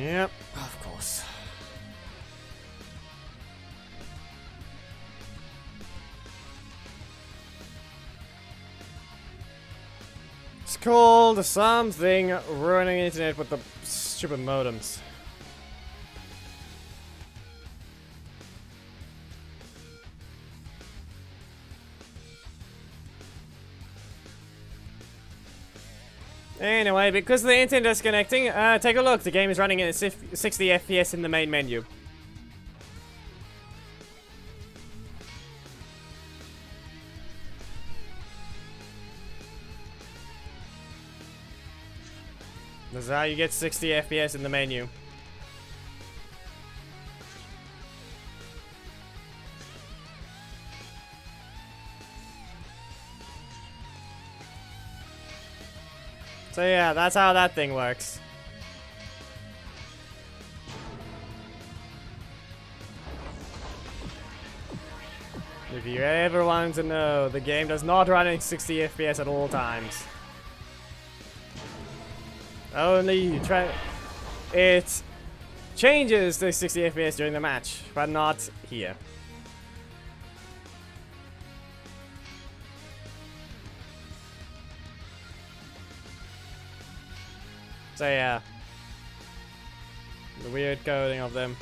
Yep, of course. It's called something ruining internet with the stupid modems. Anyway, because the internet is connecting, take a look. The game is running at 60 FPS in the main menu. This is how you get 60 FPS in the menu. So yeah, that's how that thing works. If you ever want to know, the game does not run at 60 FPS at all times. Only it changes to 60 FPS during the match, but not here. So yeah, the weird coding of them.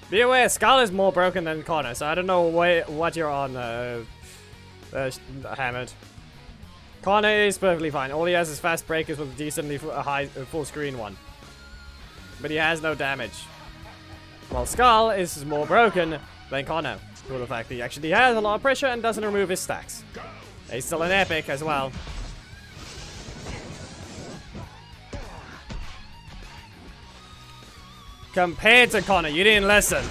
Be aware, Skull is more broken than Connor, so I don't know what you're on, Hammered. Connor is perfectly fine. All he has is fast breakers with a decently high full screen one. But he has no damage. While Skull is more broken than Connor. For the fact that he actually has a lot of pressure and doesn't remove his stacks. He's still an epic as well. Compared to Connor, you didn't listen.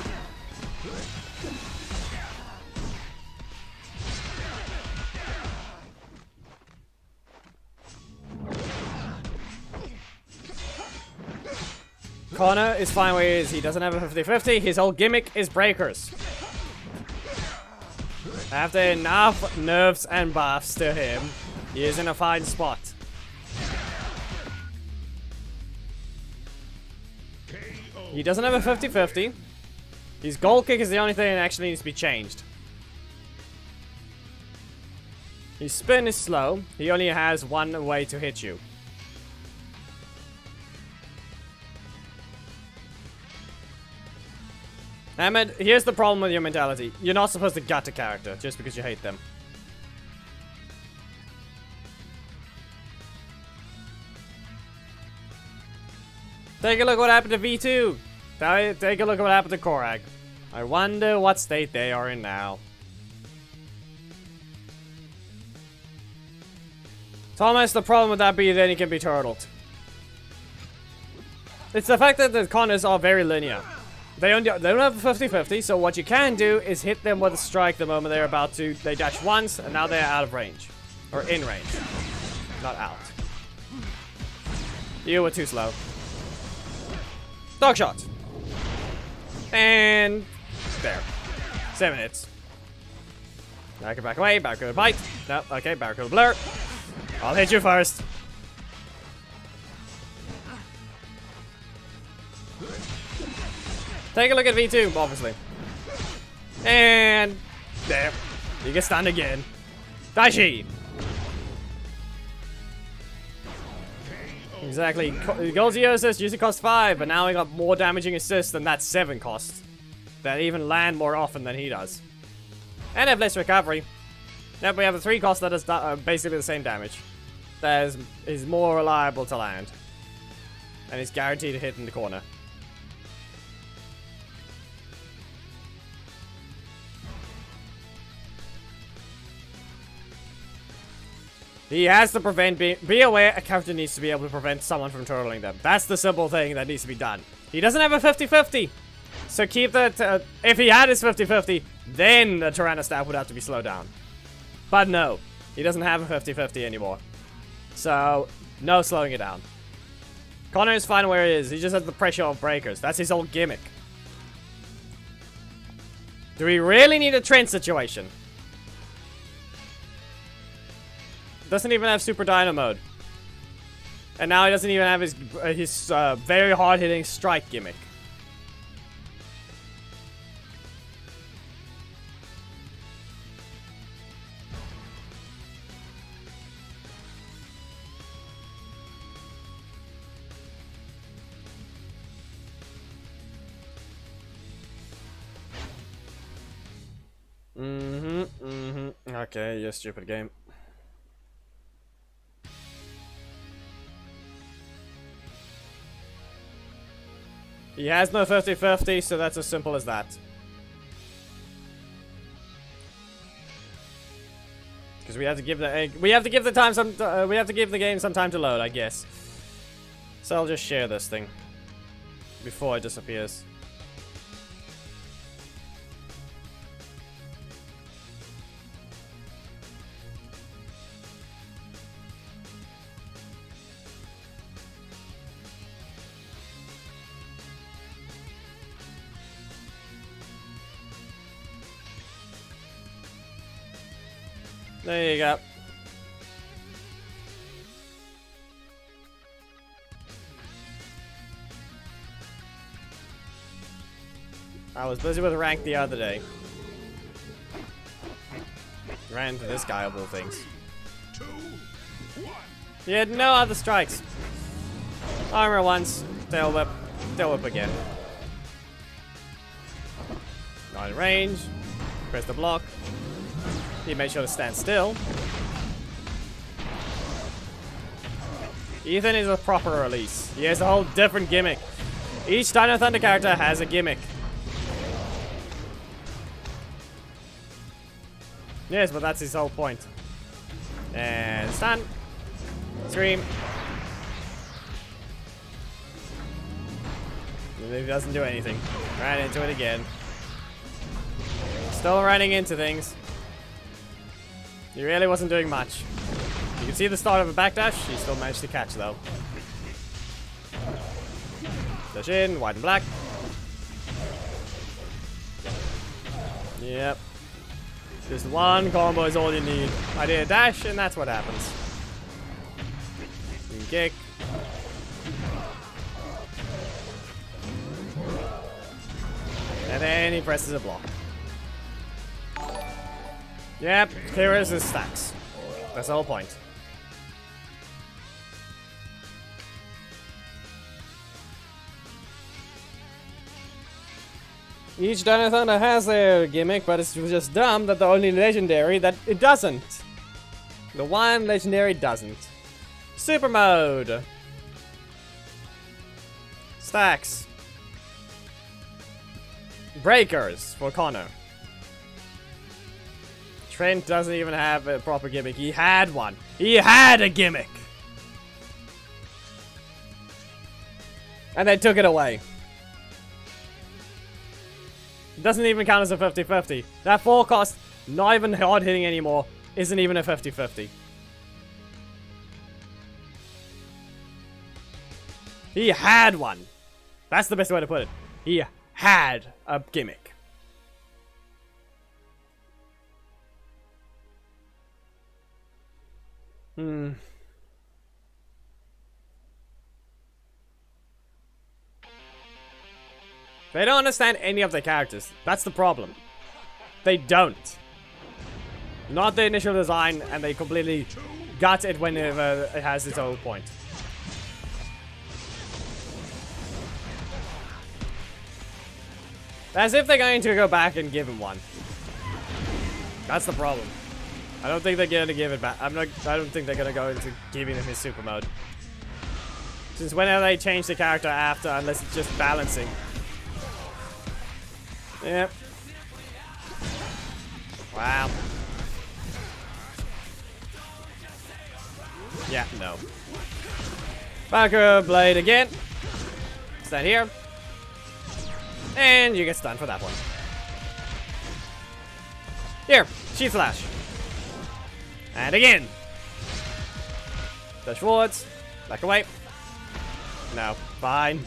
Connor is fine where he is. He doesn't have a 50-50. His whole gimmick is breakers. After enough nerfs and buffs to him, he is in a fine spot. He doesn't have a 50-50. His goal kick is the only thing that actually needs to be changed. His spin is slow. He only has one way to hit you. Ahmed, here's the problem with your mentality. You're not supposed to gut a character just because you hate them. Take a look what happened to V2. Take a look at what happened to Korag. I wonder what state they are in now. Thomas, the problem with that be then he can be turtled. It's the fact that the Connors are very linear. They don't have a 50-50, so what you can do is hit them with a strike the moment they're about to. They dash once, and now they're out of range. Or in range. Not out. You were too slow. Dog shot. And there. 7 hits. Back away, barricade bite. No, okay, barricade blur. I'll hit you first. Take a look at V2, obviously. And there. You get stunned again. Daishi! Exactly. Golzio assist usually costs 5, but now we got more damaging assists than that 7 costs. That even land more often than he does. And have less recovery. Now we have a 3 cost that is basically the same damage. That is more reliable to land. And is guaranteed to hit in the corner. He has to prevent be aware a character needs to be able to prevent someone from turtling them. That's the simple thing that needs to be done. He doesn't have a 50-50. So keep that, if he had his 50-50, then the Tyrannostaff would have to be slowed down. But no, he doesn't have a 50-50 anymore. So, no slowing it down. Connor is fine where he is. He just has the pressure of breakers. That's his whole gimmick. Do we really need a trend situation? doesn't even have Super Dino mode. And now he doesn't even have his very hard-hitting strike gimmick. Okay, you stupid game. He has no 50-50, so that's as simple as that. Because we have to give the game some time to load, I guess. So I'll just share this thing before it disappears. There you go. I was busy with rank the other day. Ran into this guy of all things. He had no other strikes. Armor once, tail whip again. Not in range. Press the block. He made sure to stand still. Ethan is a proper release. He has a whole different gimmick. Each Dino Thunder character has a gimmick. Yes, but that's his whole point. And stun. Scream. And he doesn't do anything. Ran into it again. Still running into things. He really wasn't doing much. You can see the start of a backdash. He still managed to catch though. Dash in, white and black. Yep. Just one combo is all you need. I did a dash and that's what happens. You kick. And then he presses a block. Yep, here is his stacks. That's the whole point. Each Dino Thunder has their gimmick, but it's just dumb that the only legendary that it doesn't. The one legendary doesn't. Super mode. Stacks. Breakers for Connor. Trent doesn't even have a proper gimmick. He had one. He had a gimmick. And they took it away. It doesn't even count as a 50-50. That forecast, not even hard hitting anymore, isn't even a 50-50. He had one. That's the best way to put it. He had a gimmick. They don't understand any of the characters. That's the problem. They don't. Not the initial design, and they completely gut it whenever it has its own point. As if they're going to go back and give him one. That's the problem. I don't think they're gonna give it back. I don't think they're gonna go into giving him his super mode. Since whenever they change the character after, unless it's just balancing. Yep. Wow. Yeah, no. Backer blade again. Stand here. And you get stunned for that one. Here, Sheath Flash. And again. Dash forwards. Back away. No, fine.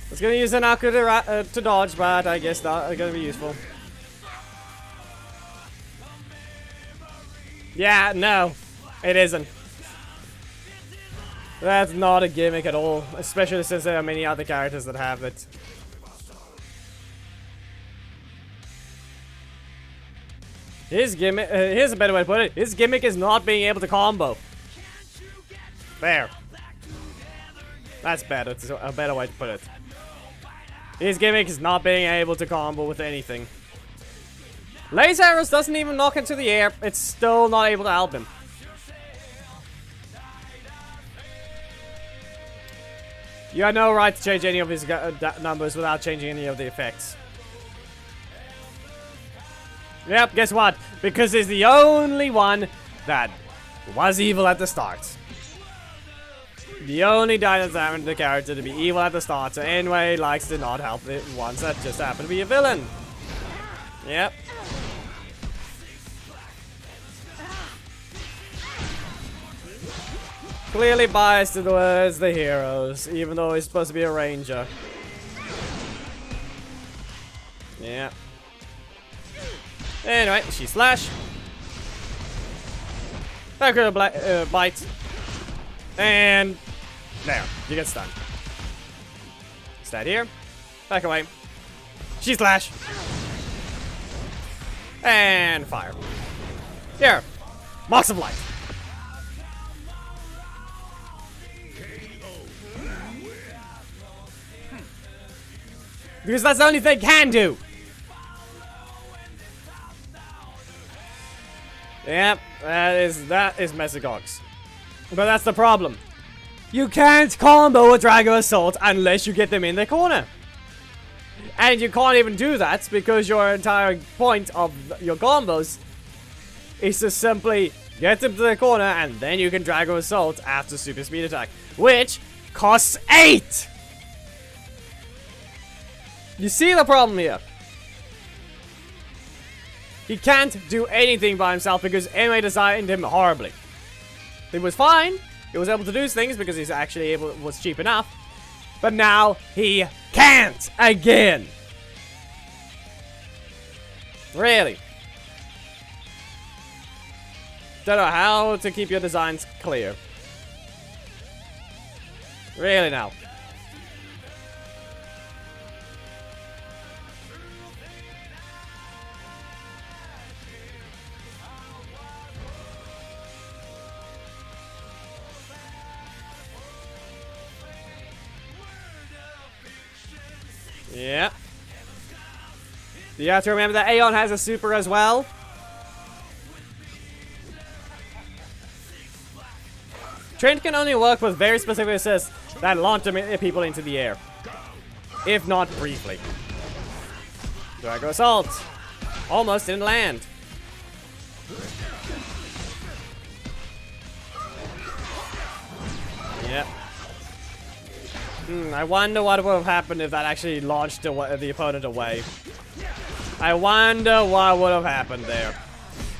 I was gonna use an Aku to dodge, but I guess not gonna be useful. Yeah, no, it isn't. That's not a gimmick at all, especially since there are many other characters that have it. His gimmick, here's a better way to put it. His gimmick is not being able to combo. There. That's better. It's a better way to put it. His gimmick is not being able to combo with anything. Laser arrows doesn't even knock into the air. It's still not able to help him. You have no right to change any of his numbers without changing any of the effects. Yep, guess what? Because he's the only one that was evil at the start. The only dinosaur in the character to be evil at the start, so anyway likes to not help the ones that just happen to be a villain. Yep. Clearly biased towards the heroes, even though he's supposed to be a ranger. Yeah. Anyway, she slash. Back with a bite. And there, you get stunned. Stand here. Back away. She slash. And fire. Here. Box of light. Because that's the only thing it can do. Yep, that is Mesagox. But that's the problem. You can't combo a Dragon Assault unless you get them in the corner. And you can't even do that because your entire point of your combos is to simply get them to the corner and then you can Dragon Assault after Super Speed Attack, which costs 8! You see the problem here? He can't do anything by himself because anime designed him horribly. He was fine. He was able to do things because he's actually was cheap enough. But now he can't again. Really. Don't know how to keep your designs clear. Really now. Yeah. You have to remember that Aeon has a super as well. Trent can only work with very specific assists that launch people into the air. If not briefly. Dragon Assault. Almost didn't land. Yep. I wonder what would have happened if that actually launched the opponent away. I wonder what would have happened there.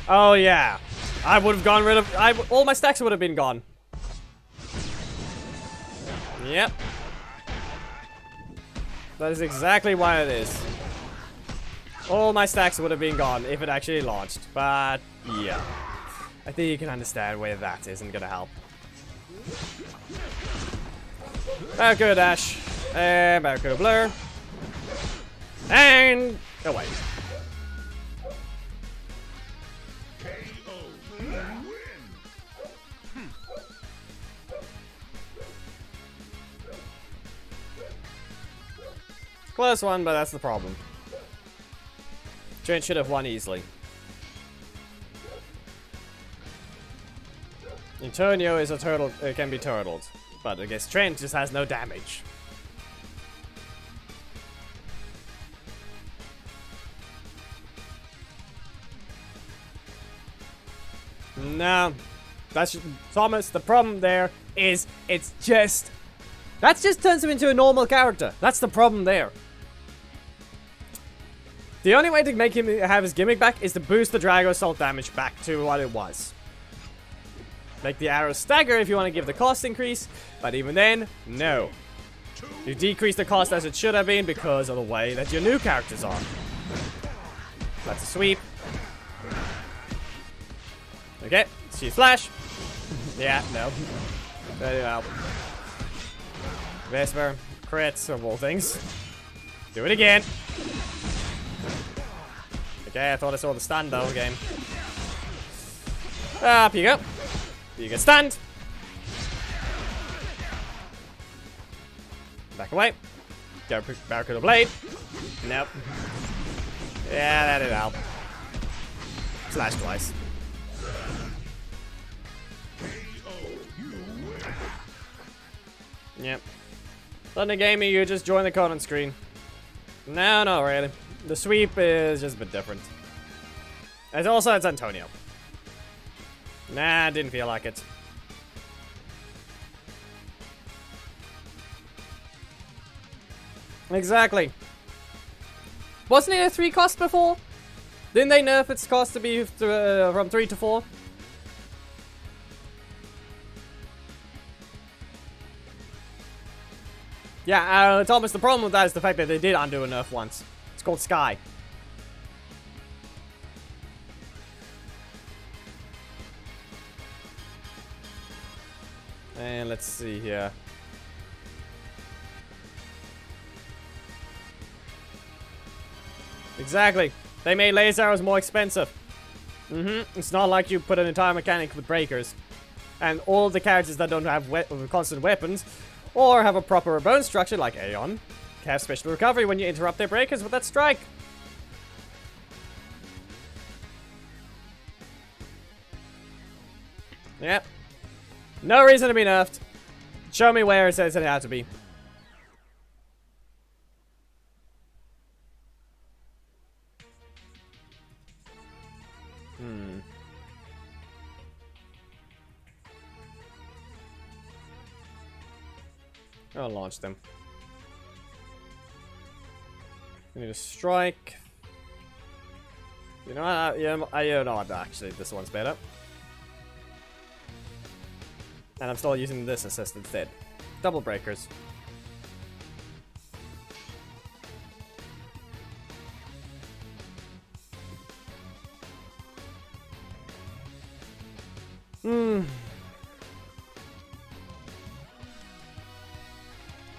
Oh yeah. I would have gone rid of... all my stacks would have been gone. Yep. That is exactly why it is. All my stacks would have been gone if it actually launched. But, yeah. I think you can understand where that isn't gonna help. Barracuda dash. And Barracuda blur. And away. Close one, but that's the problem. Trent should have won easily. Antonio is a turtle, can be turtled. But I guess Trent just has no damage. No. That's Thomas, the problem there is it's just... that just turns him into a normal character. That's the problem there. The only way to make him have his gimmick back is to boost the Dragon Assault damage back to what it was. Make the arrows stagger if you want to give the cost increase, but even then, no. You decrease the cost as it should have been because of the way that your new characters are. That's a sweep. Okay, she's flash. Yeah, no. Very well. Vesper, crits of all things. Do it again. Okay, I thought I saw the stand though again. Up you go. You get stunned. Back away. Go Barracuda Blade. Nope. Yeah, that didn't help. Slash twice. Yep. Thunder Gaming, you just join the Conan screen. No, no, really. The sweep is just a bit different. And also, it's Antonio. Nah, didn't feel like it. Exactly. Wasn't it a 3 cost before? Didn't they nerf its cost to be from 3 to 4? Yeah, Thomas, the problem with that is the fact that they did undo a nerf once. It's called Sky. And let's see here. Exactly. They made laser arrows more expensive. It's not like you put an entire mechanic with breakers. And all the characters that don't have constant weapons or have a proper bone structure like Aeon can have special recovery when you interrupt their breakers with that strike. Yep. No reason to be nerfed. Show me where it says it had to be. I'll launch them. I need a strike. You know what? You know what? Actually, this one's better. And I'm still using this assist instead. Double breakers.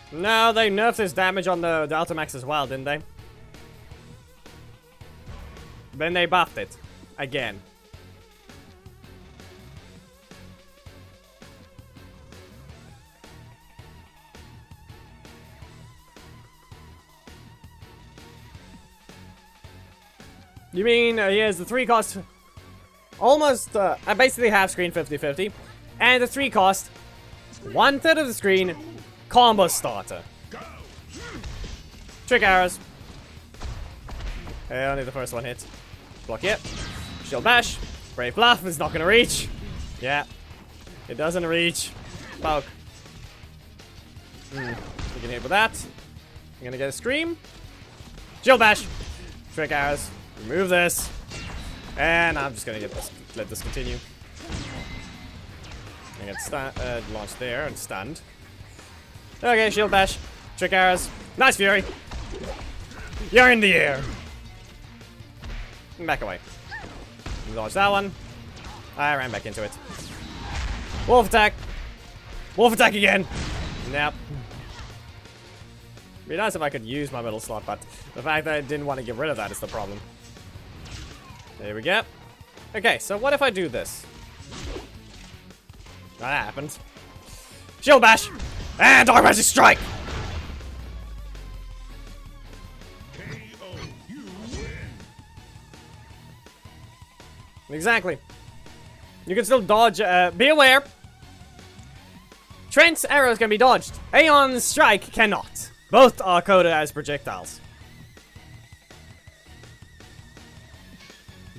No, they nerfed his damage on the Ultimax as well, didn't they? Then they buffed it. Again. You mean, he has the 3 cost... Almost, basically half screen 50-50. And the 3 cost... 1/3 of the screen... Combo starter. Trick arrows. Hey, only the first one hit. Block it. Shield bash. Brave bluff is not gonna reach. Yeah. It doesn't reach. Poke. You can hit with that. I'm gonna get a scream. Shield bash. Trick arrows. Remove this. And I'm just gonna get this. Let this continue. I get launched there and stunned. Okay, shield bash. Trick arrows. Nice fury. You're in the air. Back away. Launch that one. I ran back into it. Wolf attack. Wolf attack again. Nope. It'd be nice if I could use my middle slot, but the fact that I didn't want to get rid of that is the problem. There we go. Okay, so what if I do this? That happened. Shield bash. And Dark Magic Strike! Exactly. You can still dodge, be aware. Trent's arrows can be dodged. Aeon's strike cannot. Both are coded as projectiles.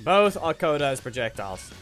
Both are coded as projectiles.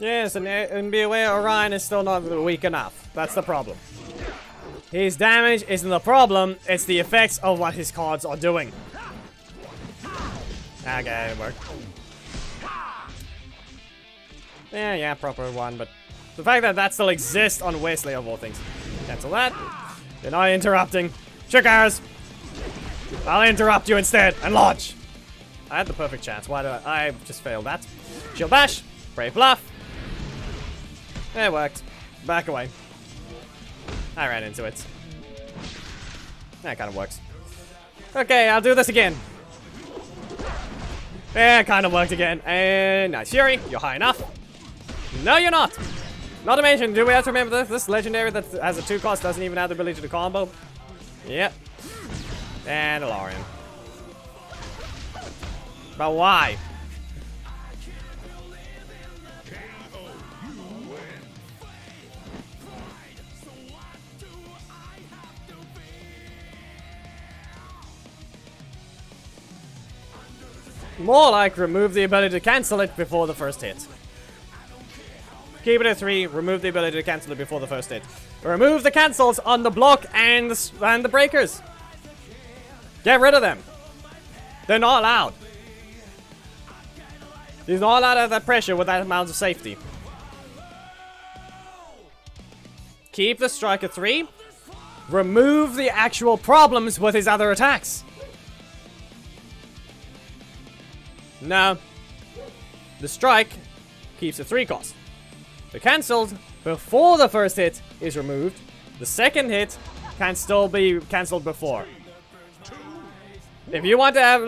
Yes, and be aware Orion is still not weak enough. That's the problem. His damage isn't the problem, it's the effects of what his cards are doing. Okay, it worked. Yeah, proper one, but the fact that that still exists on Wesley of all things. Cancel that. You're not interrupting. Triggers! I'll interrupt you instead and launch! I had the perfect chance. Why did I just failed that? Shield bash. Brave bluff. It worked. Back away. I ran into it. That kind of works. Okay, I'll do this again. Yeah, it kind of worked again. And nice Fury. You're high enough. No, you're not. Not to mention, do we have to remember this? This legendary that has a 2-cost doesn't even have the ability to combo. Yep. And a Lorian. But why? More like remove the ability to cancel it before the first hit. Keep it at 3, remove the ability to cancel it before the first hit. Remove the cancels on the block and the breakers. Get rid of them. They're not allowed. He's not allowed to have that pressure with that amount of safety. Keep the strike at 3. Remove the actual problems with his other attacks. No. The strike keeps a 3 cost. The cancelled before the first hit is removed. The second hit can still be cancelled before. If you want to have...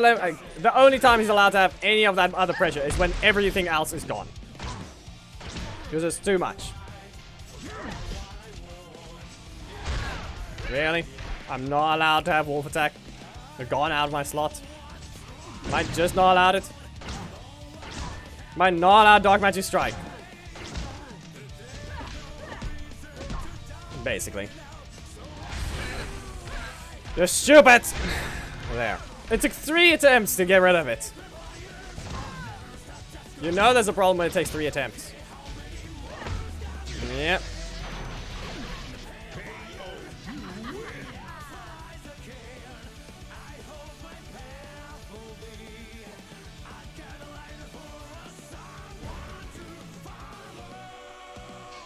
the only time he's allowed to have any of that other pressure is when everything else is gone. Because it's too much. Really? I'm not allowed to have Wolf Attack? They're gone out of my slot. Am I just not allowed it? Am I not allowed Dark Magic Strike? Basically. You're stupid! There. It took 3 attempts to get rid of it. You know there's a problem when it takes 3 attempts. Yep.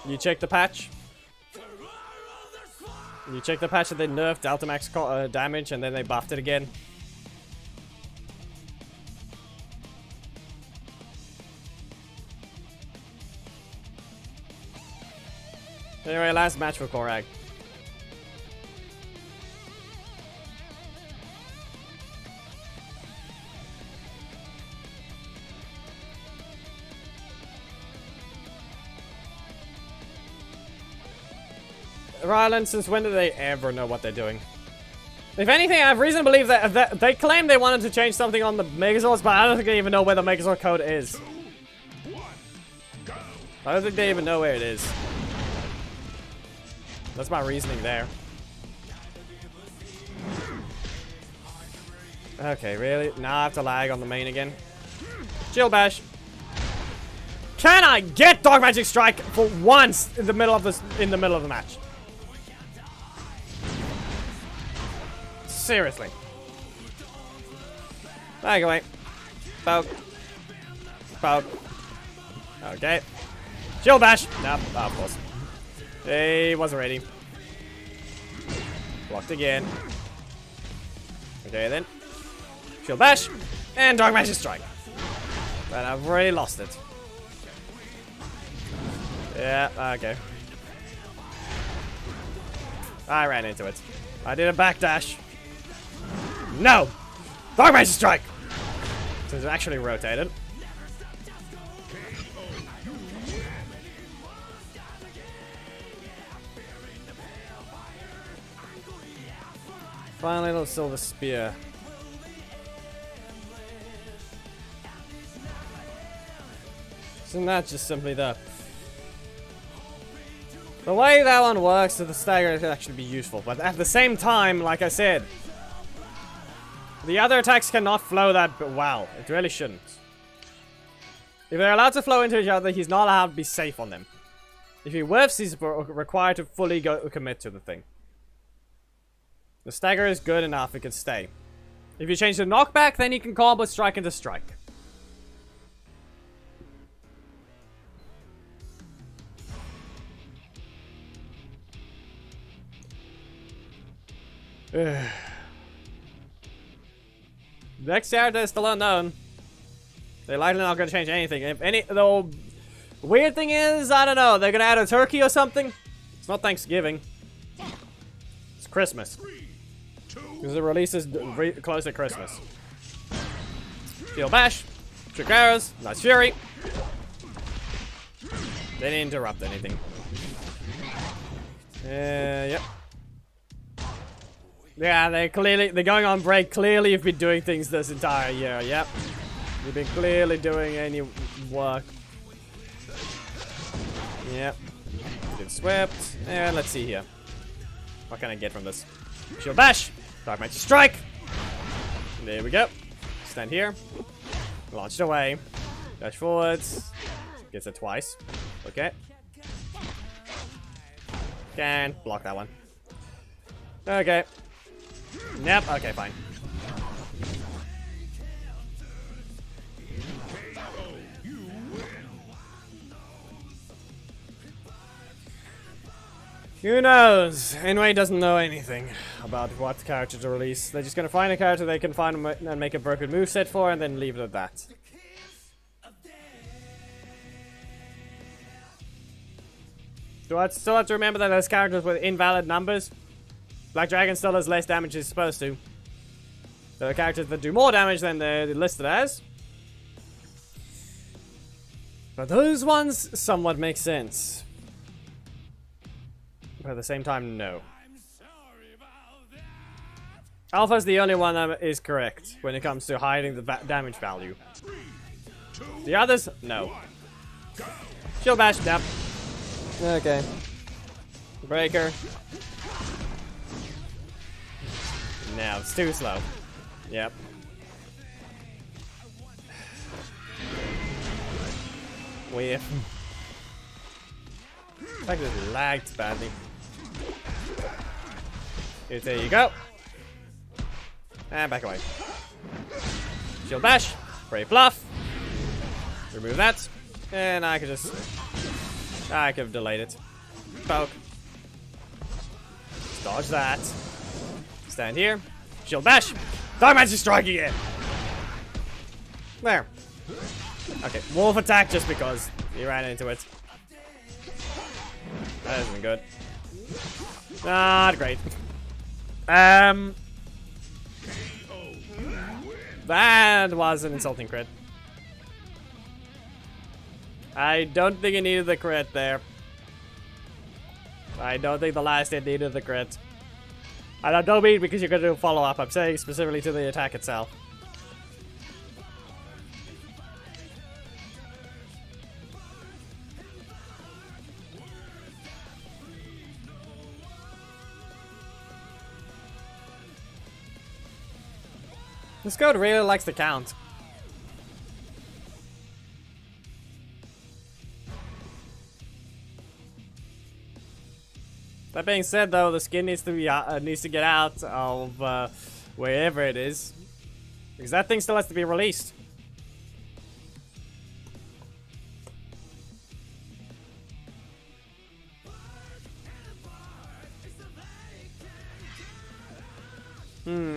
You check the patch. You check the patch that they nerfed Delta Max damage and then they buffed it again. Anyway, last match for Korag. Ryland, since when did they ever know what they're doing? If anything, I have reason to believe that they claim they wanted to change something on the Megazords, but I don't think they even know where the Megazord code is. I don't think they even know where it is. That's my reasoning there. Okay, really? Now I have to lag on the main again. Chill bash. Can I get Dark Magic Strike for once in the middle of the match? Seriously. Back away. Poke. Poke. Okay. Shield bash. Nope. Oh, of course. He wasn't ready. Blocked again. Okay then. Shield bash. And Dark Magic Strike. But I've already lost it. Yeah, okay. I ran into it. I did a backdash. No! Dark Magic Strike! So it's actually rotated. Finally, little Silver Spear. Isn't that just simply the way that one works, so the stagger could actually be useful, but at the same time, like I said, the other attacks cannot flow that well. It really shouldn't. If they're allowed to flow into each other, he's not allowed to be safe on them. If he whiffs, he's required to fully commit to the thing. The stagger is good enough, it can stay. If you change the knockback, then you can combo strike into strike. Next character is still unknown. They're likely not going to change anything. If any, though, weird thing is, I don't know. They're going to add a turkey or something. It's not Thanksgiving. It's Christmas. Because it releases close to Christmas. Steel Bash. Trick Arrows. Nice Fury. They didn't interrupt anything. Yep. Yeah, they're going on break. Clearly you've been doing things this entire year. Yep. You've been clearly doing any work. Yep. Get swept. And let's see here. What can I get from this? Shield Bash. Dark Magic Strike. There we go. Stand here. Launched away. Dash forwards. Gets it twice. Okay. Can block that one. Okay. Yep. Okay, fine. Who knows? Anyway, doesn't know anything about what character to release. They're just gonna find a character they can find and make a broken moveset for, and then leave it at that. Do I still have to remember that there's characters with invalid numbers? Black Dragon still does less damage than it's supposed to. There are characters that do more damage than they're listed as. But those ones somewhat make sense. But at the same time, no. Alpha's the only one that is correct when it comes to hiding the damage value. The others, no. Shield Bash, yep. Okay. Breaker. No, it's too slow. Yep. Whiff. In fact, it lagged badly. Here, there you go. And back away. Shield Bash. Brave Bluff. Remove that. And I could just... I could have delayed it. Poke. Dodge that. Stand here. Shield Bash. Dark Magic Strike again. There. Okay, Wolf Attack just because he ran into it. That isn't good. Not great. That was an insulting crit. I don't think it needed the crit there. I don't think the last hit needed the crit. I don't mean because you're going to do a follow-up. I'm saying specifically to the attack itself. This code really likes to count. That being said, though, the skin needs to be needs to get out of wherever it is, because that thing still has to be released.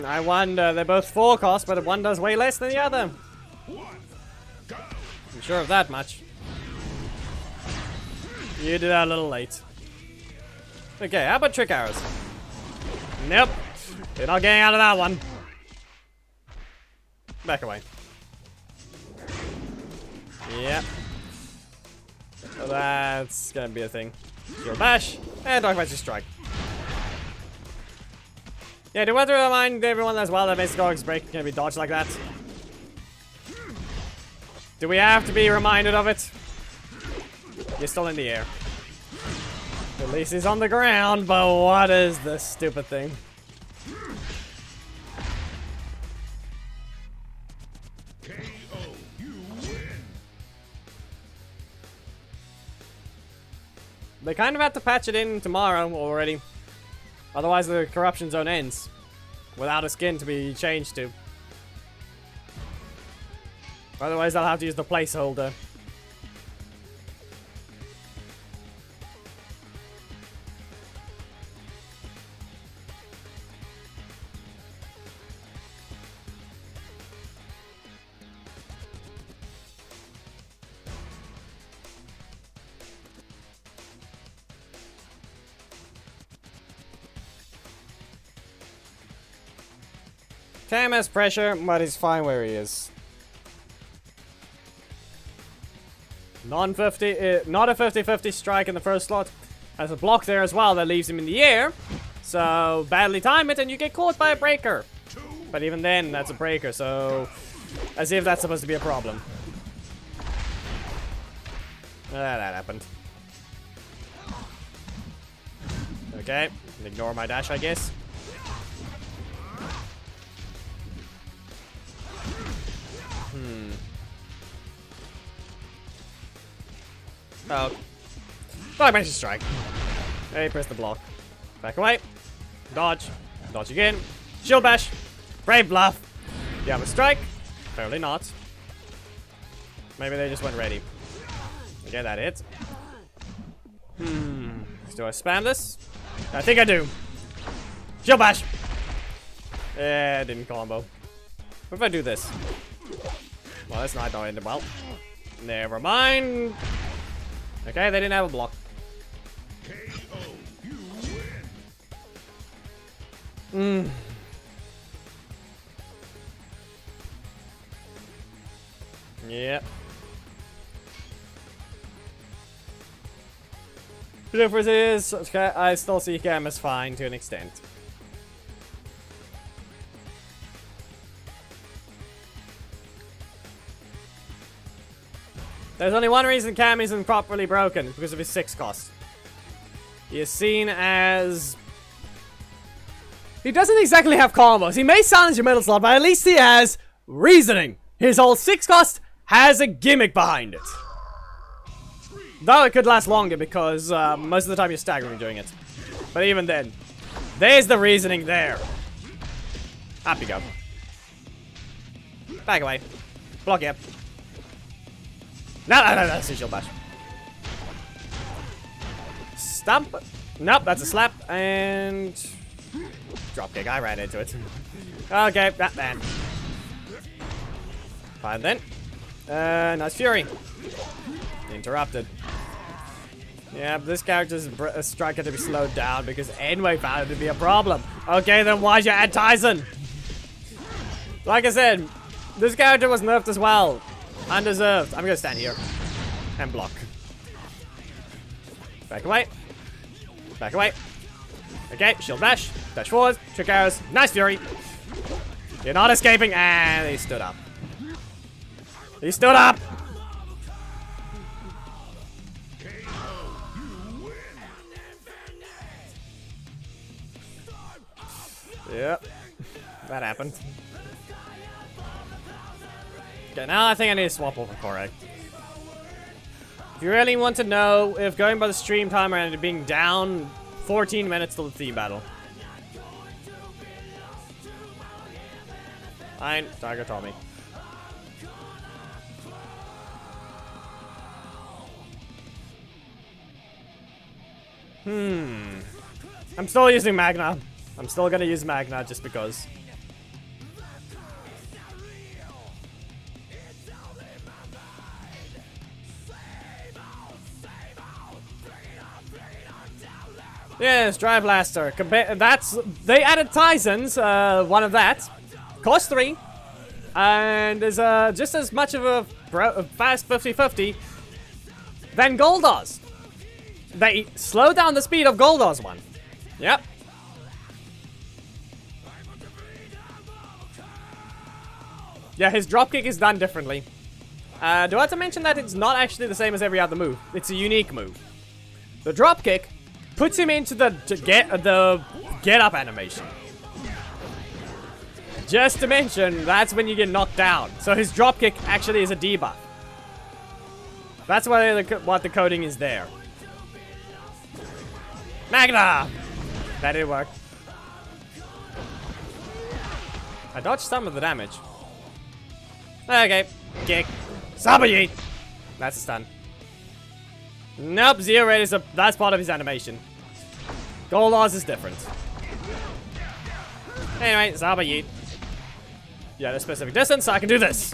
I wonder. They're both 4 cost, but one does way less than the other. I'm sure of that much. You did that a little late. Okay, how about Trick Arrows? Nope. You're not getting out of that one. Back away. Yep. So that's gonna be a thing. Shield Bash, and Dark Magic Strike. Yeah, do I have to remind everyone as well that basic Orc's break can be dodged like that? Do we have to be reminded of it? You're still in the air. At least he's on the ground, but what is this stupid thing? they kind of have to patch it in tomorrow already. Otherwise the corruption zone ends. Without a skin to be changed to. Otherwise I'll have to use the placeholder. Cam has pressure, but he's fine where he is. Not a 50-50 strike in the first slot. Has a block there as well that leaves him in the air. So badly time it and you get caught by a breaker. But even then, that's a breaker, so as if that's supposed to be a problem. That happened. Okay, ignore my dash, I guess. Oh. Thought I managed to strike. Hey, press the block. Back away. Dodge. Dodge again. Shield bash. Brave bluff. You have a strike. Apparently not. Maybe they just went ready. Okay, that hits. Do I spam this? I think I do. Shield bash. Eh, didn't combo. What if I do this? Well, that's not going well. Never mind. Okay, they didn't have a block. Yep. The difference is, okay, I still see Cam as fine to an extent. There's only one reason Cam isn't properly broken, because of his 6 cost. He is seen as... He doesn't exactly have combos. He may silence your middle slot, but at least he has reasoning. His whole 6 cost has a gimmick behind it. Though it could last longer because most of the time you're staggering doing it. But even then, there's the reasoning there. Up you go. Back away. Block up. No, that's a shield bash. Stump. Nope, that's a slap. And... Dropkick, I ran into it. Okay, that man. Fine then. Nice Fury. Interrupted. Yeah, but this character's strike had to be slowed down because Enway found it to be a problem. Okay, then why'd you add Taisen? Like I said, this character was nerfed as well. Undeserved. I'm gonna stand here and block. Back away. Back away. Okay, shield bash. Dash forward. Trick arrows. Nice Fury. You're not escaping. And he stood up. He stood up. Yep. That happened. Okay, now I think I need to swap over correct. If you really want to know if going by the stream timer and it being down 14 minutes till the team battle. Fine, Tiger told me. I'm still using Magna. I'm still gonna use Magna just because. Yes, Drive Blaster. That's they added Taisen's, one of that. Cost 3. And is just as much of a fast 50-50 than Goldar's. They slow down the speed of Goldar's one. Yep. Yeah, his dropkick is done differently. Do I have to mention that it's not actually the same as every other move? It's a unique move. The dropkick puts him into the get up animation. Just to mention, that's when you get knocked down. So his dropkick actually is a debuff. That's why what the coding is there. Magna! That did work. I dodged some of the damage. Okay. Kick. Saba yeet! That's a stun. Nope, Zero Raid is that's part of his animation. Gold Laws is different. Anyway, Saba yeet. Yeah, a specific distance, so I can do this.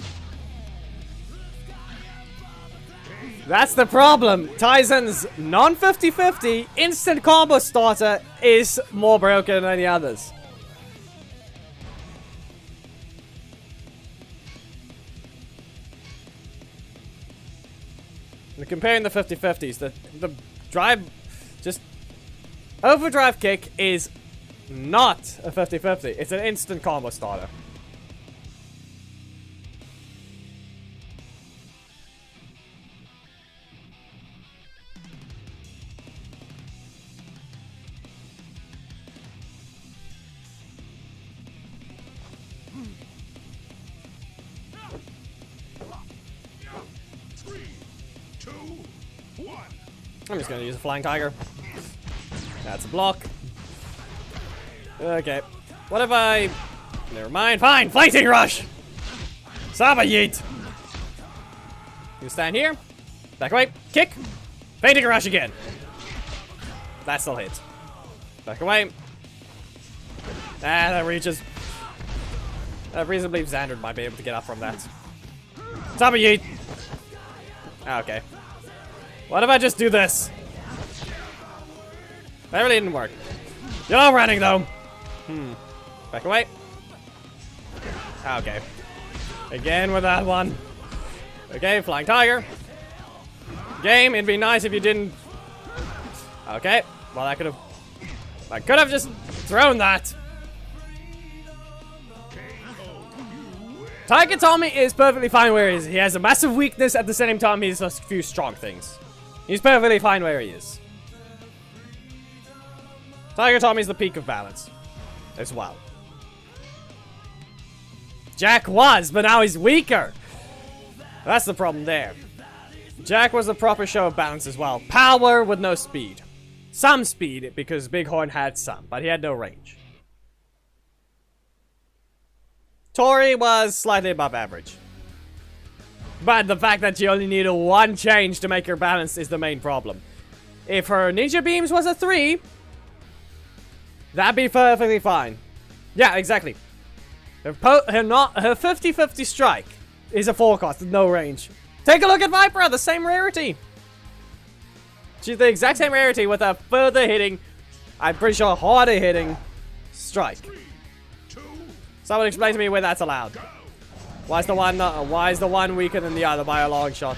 That's the problem. Taisen's non-50-50 instant combo starter is more broken than any others. And comparing the 50-50s, the drive, just overdrive kick is not a 50-50. It's an instant combo starter. I'm just gonna use a Flying Tiger. That's a block. Okay. What if I... Never mind. Fine! Fighting Rush! Saba yeet! You stand here. Back away. Kick! Fainting Rush again. That still hits. Back away. Ah, that reaches. Reasonably Xander might be able to get up from that. Saba yeet! Okay. What if I just do this? That really didn't work. You're not running though. Back away. Okay. Again with that one. Okay, Flying Tiger. Game, it'd be nice if you didn't. Okay. Well, I could have just thrown that. Tiger Tommy is perfectly fine where he is. He has a massive weakness at the same time. He has a few strong things. He's perfectly fine where he is. Tiger Tommy's the peak of balance. As well. Jack was, but now he's weaker. That's the problem there. Jack was the proper show of balance as well. Power with no speed. Some speed, because Bighorn had some, but he had no range. Tori was slightly above average. But the fact that she only needed one change to make her balanced is the main problem. If her ninja beams was a 3, that'd be perfectly fine. Yeah, exactly. Her 50-50 strike is a 4 cost with no range. Take a look at Viper, the same rarity. She's the exact same rarity with a further hitting, I'm pretty sure harder hitting, strike. Someone explain to me where that's allowed. Why is the one weaker than the other by a long shot?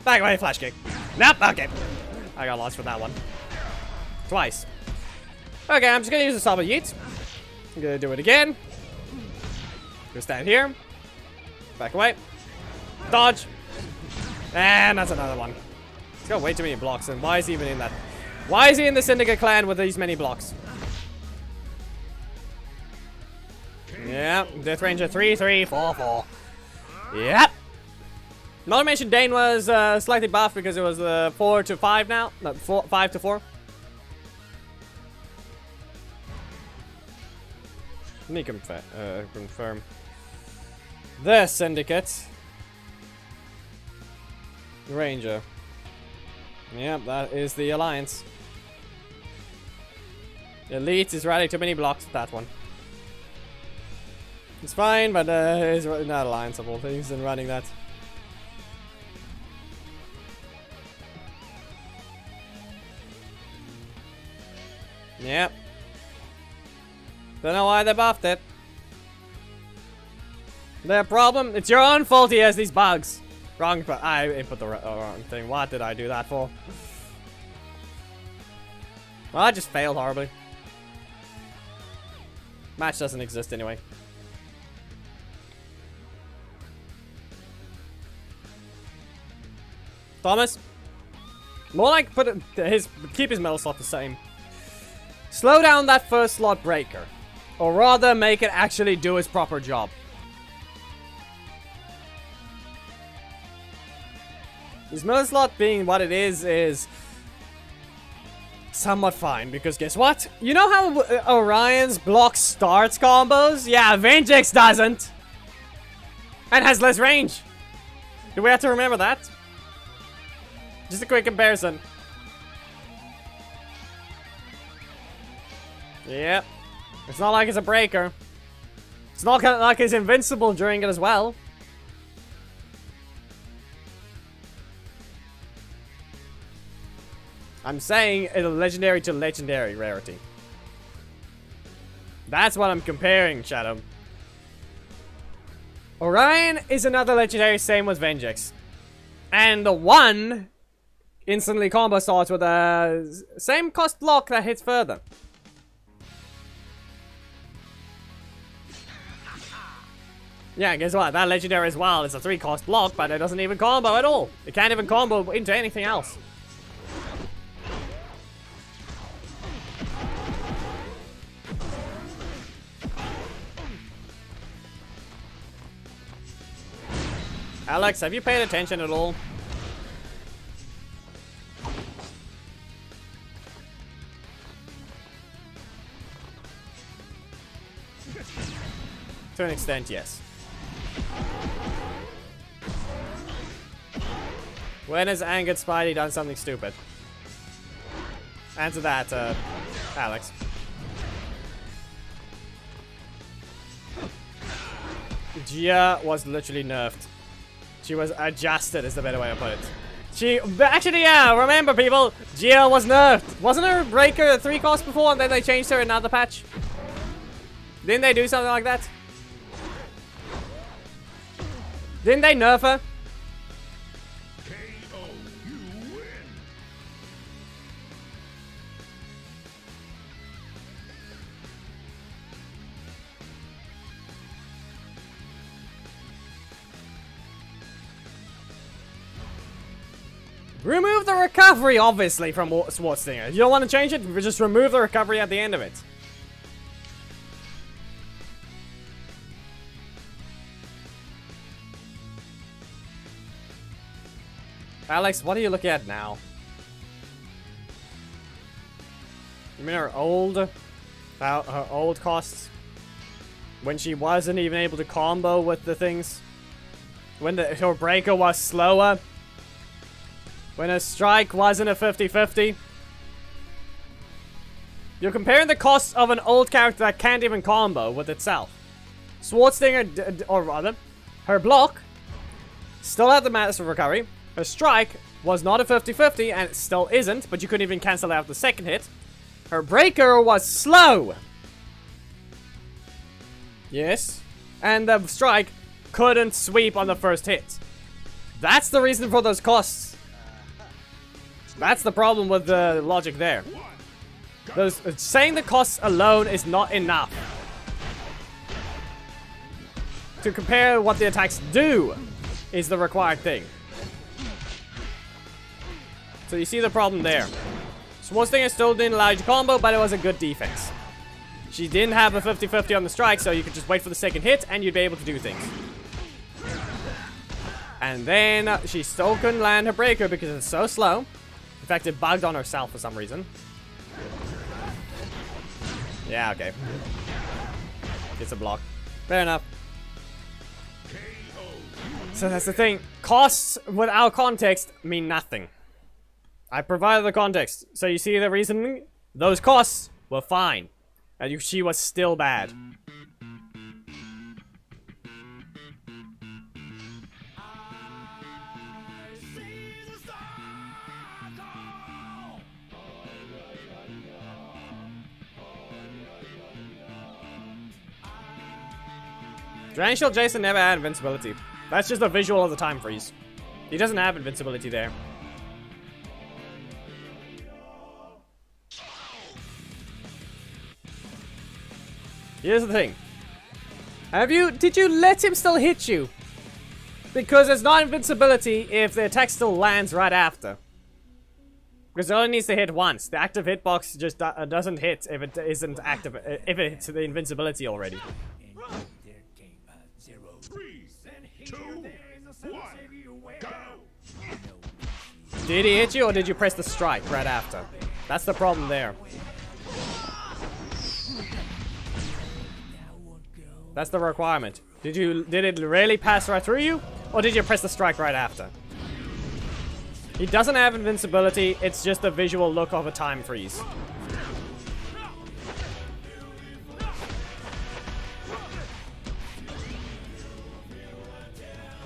Back away, flash kick. Nope, okay. I got lost with that one. Twice. Okay, I'm just gonna use a Saba yeet. I'm gonna do it again. Gonna stand here. Back away. Dodge. And that's another one. He's got way too many blocks, and why is he even in that? Why is he in the Syndicate clan with these many blocks? Yeah, Death Ranger 3-3-4-4. Yep. Not to mention Dane was slightly buffed because it was 4-5 now. No, 5-4. Let me confirm. The Syndicate. Ranger. Yep, that is the Alliance. Elite is riding too many blocks with that one. It's fine, but it's not Alliance of all things and running that. Yep. Don't know why they buffed it. Their problem? It's your own fault he has these bugs. Wrong, but I input the wrong thing. What did I do that for? Well, I just failed horribly. Match doesn't exist anyway. Thomas? More like keep his metal slot the same. Slow down that first slot breaker. Or rather, make it actually do its proper job. His metal slot being what it is somewhat fine, because guess what? You know how Orion's block starts combos? Yeah, Vengex doesn't. And has less range. Do we have to remember that? Just a quick comparison. Yep. It's not like it's a breaker. It's not like it's invincible during it as well. I'm saying it's a legendary to legendary rarity. That's what I'm comparing, Shadow. Orion is another legendary, same with Vengex. And the one instantly combo starts with a same cost block that hits further. Yeah, guess what? That legendary as well is a 3 cost block, but it doesn't even combo at all. It can't even combo into anything else. Alex, have you paid attention at all? To an extent, yes. When has Angered Spidey done something stupid? Answer that, Alex. Gia was literally nerfed. She was adjusted, is the better way to put it. Actually, yeah, remember people, Gia was nerfed. Wasn't her breaker a 3 cost before and then they changed her in another patch? Didn't they do something like that? Didn't they nerf her? Remove the recovery, obviously, from Schwarzenegger. You don't want to change it? Just remove the recovery at the end of it. Alex, what are you looking at now? You mean her old costs? When she wasn't even able to combo with the things? When her breaker was slower? When a strike wasn't a 50-50? You're comparing the costs of an old character that can't even combo with itself. Schwarzenegger, or rather, her block still had the massive recovery. Her strike was not a 50-50, and it still isn't, but you couldn't even cancel out the second hit. Her breaker was slow! Yes. And the strike couldn't sweep on the first hit. That's the reason for those costs. That's the problem with the logic there. Saying the costs alone is not enough. To compare what the attacks do is the required thing. So you see the problem there. Schwarzenegger still didn't allow you to combo, but it was a good defense. She didn't have a 50-50 on the strike, so you could just wait for the second hit and you'd be able to do things. And then she still couldn't land her breaker because it's so slow. In fact, it bugged on herself for some reason. Yeah, okay. It's a block. Fair enough. So that's the thing. Costs without context mean nothing. I provided the context. So you see the reasoning? Those costs were fine. And she was still bad. Dragon Shield Jason never had invincibility. That's just a visual of the time freeze. He doesn't have invincibility there. Here's the thing. Did you let him still hit you? Because it's not invincibility if the attack still lands right after. Because it only needs to hit once. The active hitbox just doesn't hit if it isn't active, if it's the invincibility already. 3, 2, 1, go! Did he hit you or did you press the strike right after? That's the problem there. That's the requirement. Did it really pass right through you? Or did you press the strike right after? He doesn't have invincibility, it's just a visual look of a time freeze.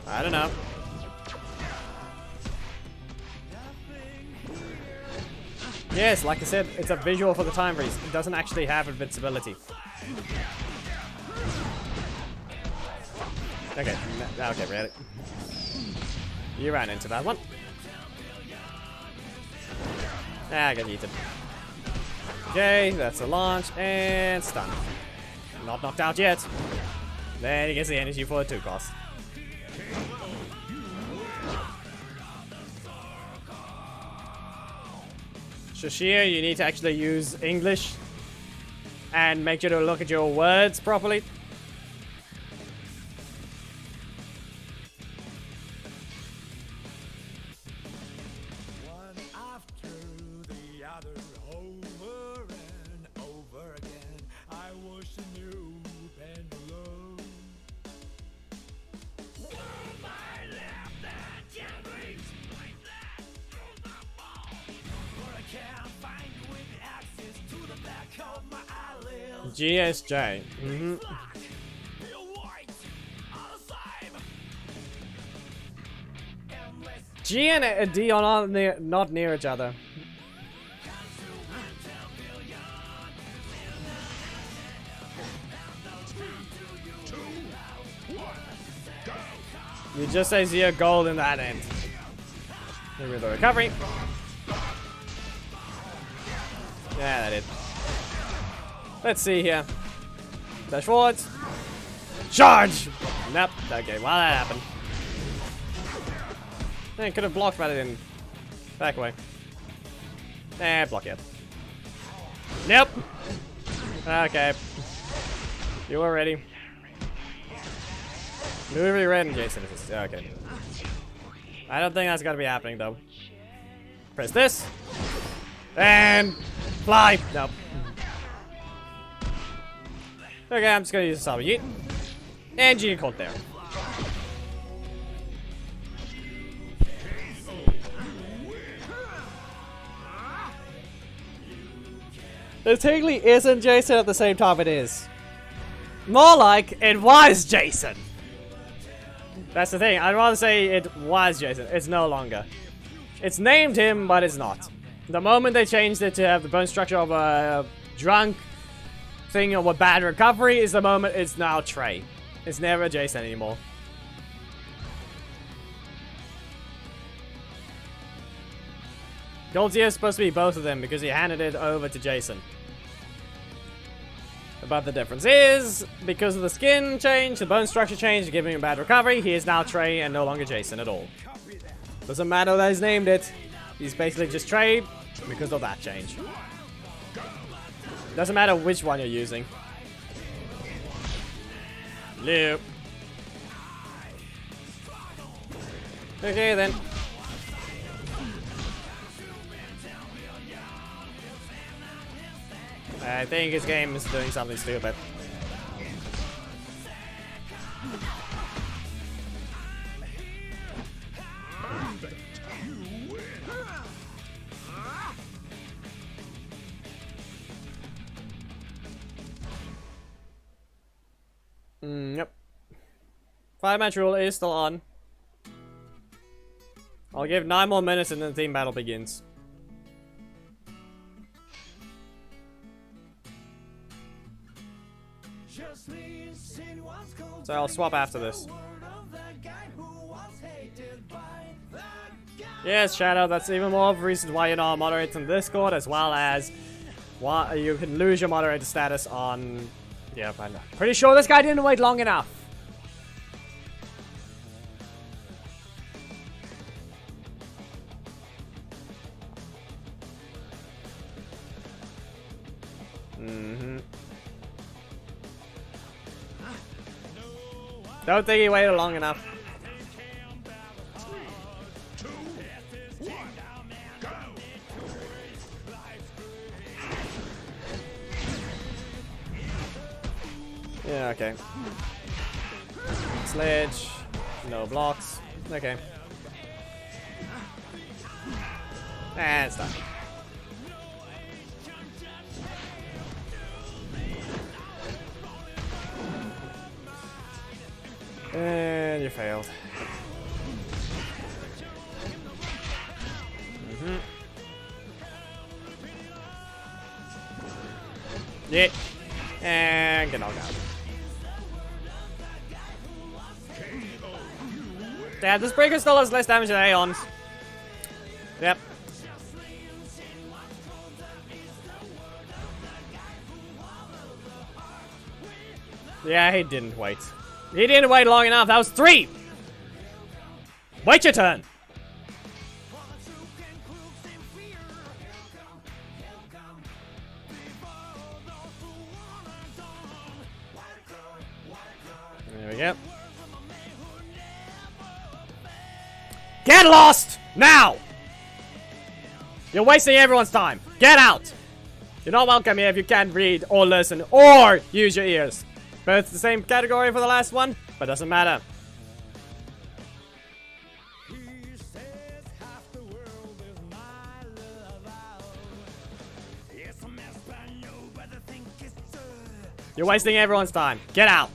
I don't know. Yes, like I said, it's a visual for the time freeze. It doesn't actually have invincibility. Okay, okay, really. You ran into that one. Ah, I got yeeted. Okay, that's a launch, and stun. Not knocked out yet. Then he gets the energy for a 2 cost. Shashir, you need to actually use English and make sure to look at your words properly. GSJ. G and a D are not near each other. You just say 0 gold in that end. Here with the recovery. Yeah, that did. Let's see here. Dash forwards. Charge! Nope. Okay, well that happened. I could have blocked, but I didn't. Back away. Eh, block it. Nope. Okay. You were ready. Movie red and Jason is okay. I don't think that's gonna be happening though. Press this. And fly! Nope. Okay, I'm just gonna use a Sabi Yeet. And G caught there. It technically isn't Jason, at the same time it is. More like, it was Jason! That's the thing, I'd rather say it was Jason. It's no longer. It's named him, but it's not. The moment they changed it to have the bone structure of a drunk thing of a bad recovery is the moment it's now Trey. It's never Jason anymore. Gold tier is supposed to be both of them because he handed it over to Jason. But the difference is, because of the skin change, the bone structure change, giving him a bad recovery, he is now Trey and no longer Jason at all. Doesn't matter that he's named it. He's basically just Trey because of that change. Doesn't matter which one you're using. Loop. Okay then. I think his game is doing something stupid. Yep. 5-match rule is still on. I'll give 9 more minutes and then the team battle begins. So I'll swap after this. Yes, Shadow, that's even more of a reason why you're not a moderator in Discord, as well as why you can lose your moderator status on... Yeah, I'm pretty sure this guy didn't wait long enough. Don't think he waited long enough. Yeah, okay. Sledge. No blocks. Okay. And it's done. And you failed. Yeah. And get knocked out. Yeah, this breaker still has less damage than Aeons. Yep. Yeah, he didn't wait. He didn't wait long enough. That was 3! Wait your turn! There we go. Get lost! Now! You're wasting everyone's time. Get out! You're not welcome here if you can't read or listen or use your ears. Both the same category for the last one, but doesn't matter. You're wasting everyone's time. Get out!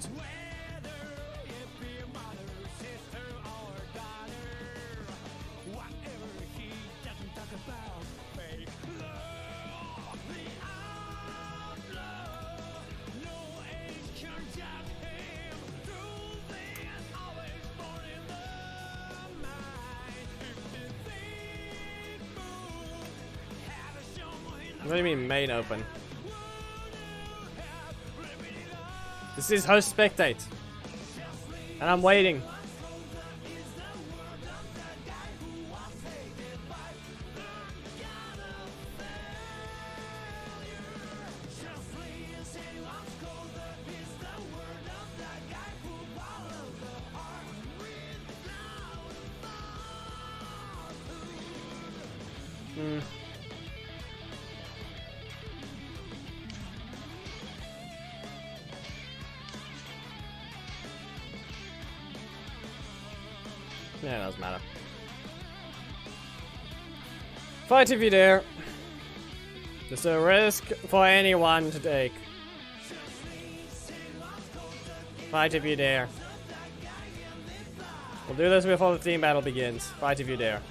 What do you mean main open? This is host spectate. And I'm waiting. Yeah, it doesn't matter. Fight if you dare. It's a risk for anyone to take. Fight if you dare. We'll do this before the team battle begins. Fight if you dare.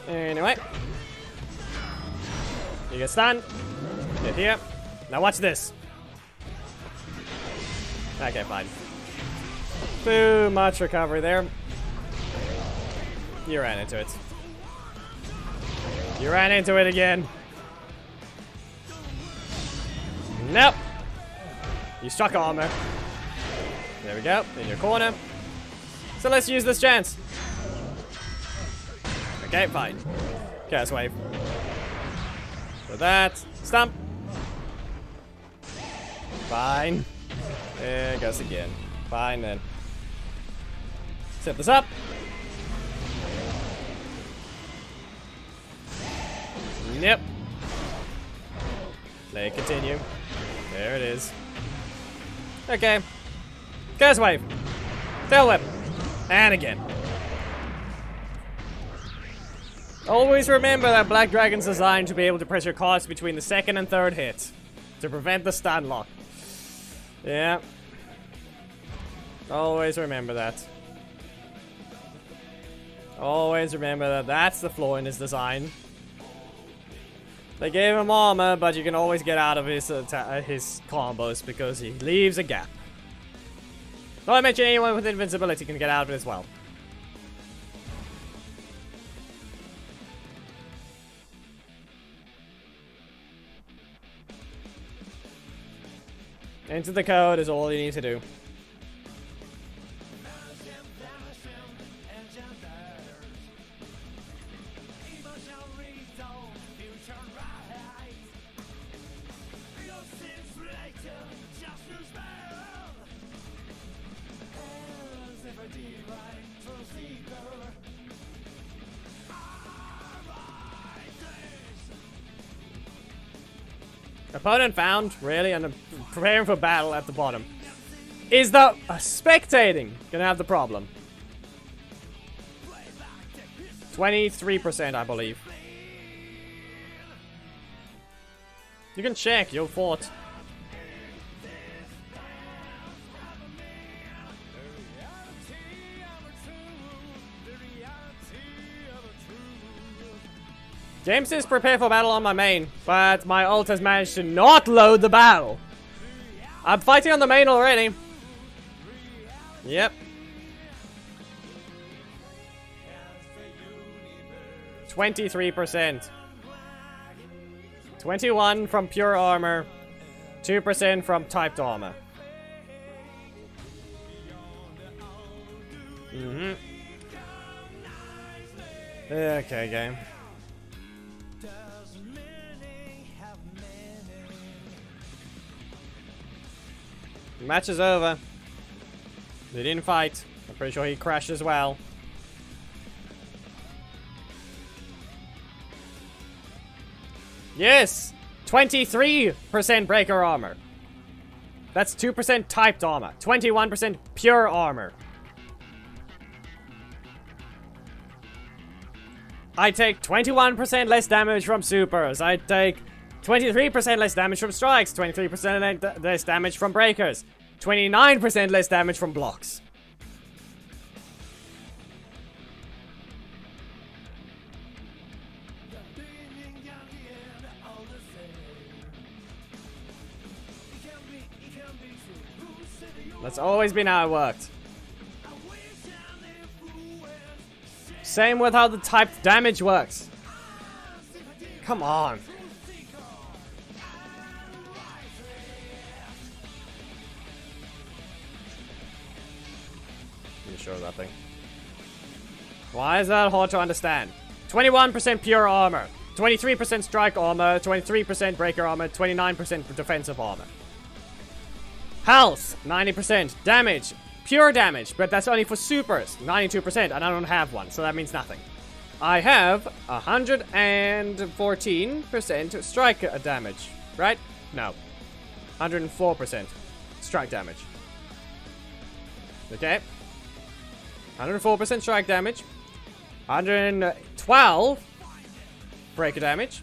Anyway. You get stunned. Get here. Now watch this. Okay, fine. Too much recovery there. You ran into it. You ran into it again. Nope. You struck armor. There we go. In your corner. So let's use this chance. Okay, fine. Chaos Wave. So that. Stump. Fine. There it goes again. Fine then. Set this up. Yep. Let it continue. There it is. Okay. Chaos Wave. Tail Whip. And again. Always remember that Black Dragon's designed to be able to press your cards between the second and third hit to prevent the stun lock. Yeah. Always remember that. Always remember that that's the flaw in his design. They gave him armor, but you can always get out of his combos because he leaves a gap. Not to mention anyone with invincibility can get out of it as well. Enter the code is all you need to do. Opponent found, really, and preparing for battle at the bottom. Is the spectating gonna have the problem? 23%, I believe. You can check, you fought. Game says prepare for battle on my main, but my ult has managed to not load the battle. I'm fighting on the main already. Yep. 23%. 21 from pure armor. 2% from typed armor. Okay, game. The match is over. They didn't fight. I'm pretty sure he crashed as well. Yes! 23% breaker armor. That's 2% typed armor. 21% pure armor. I take 21% less damage from supers. I take 23% less damage from strikes. 23% less damage from breakers. 29% less damage from blocks. That's always been how it worked. Same with how the typed damage works. Come on. Let me show that thing. Why is that hard to understand? 21% pure armor, 23% strike armor, 23% breaker armor, 29% defensive armor. Health, 90%. Damage, pure damage, but that's only for supers, 92%, and I don't have one, so that means nothing. I have 114% strike damage, right? No. 104% strike damage. Okay. 104% strike damage. 112 breaker damage.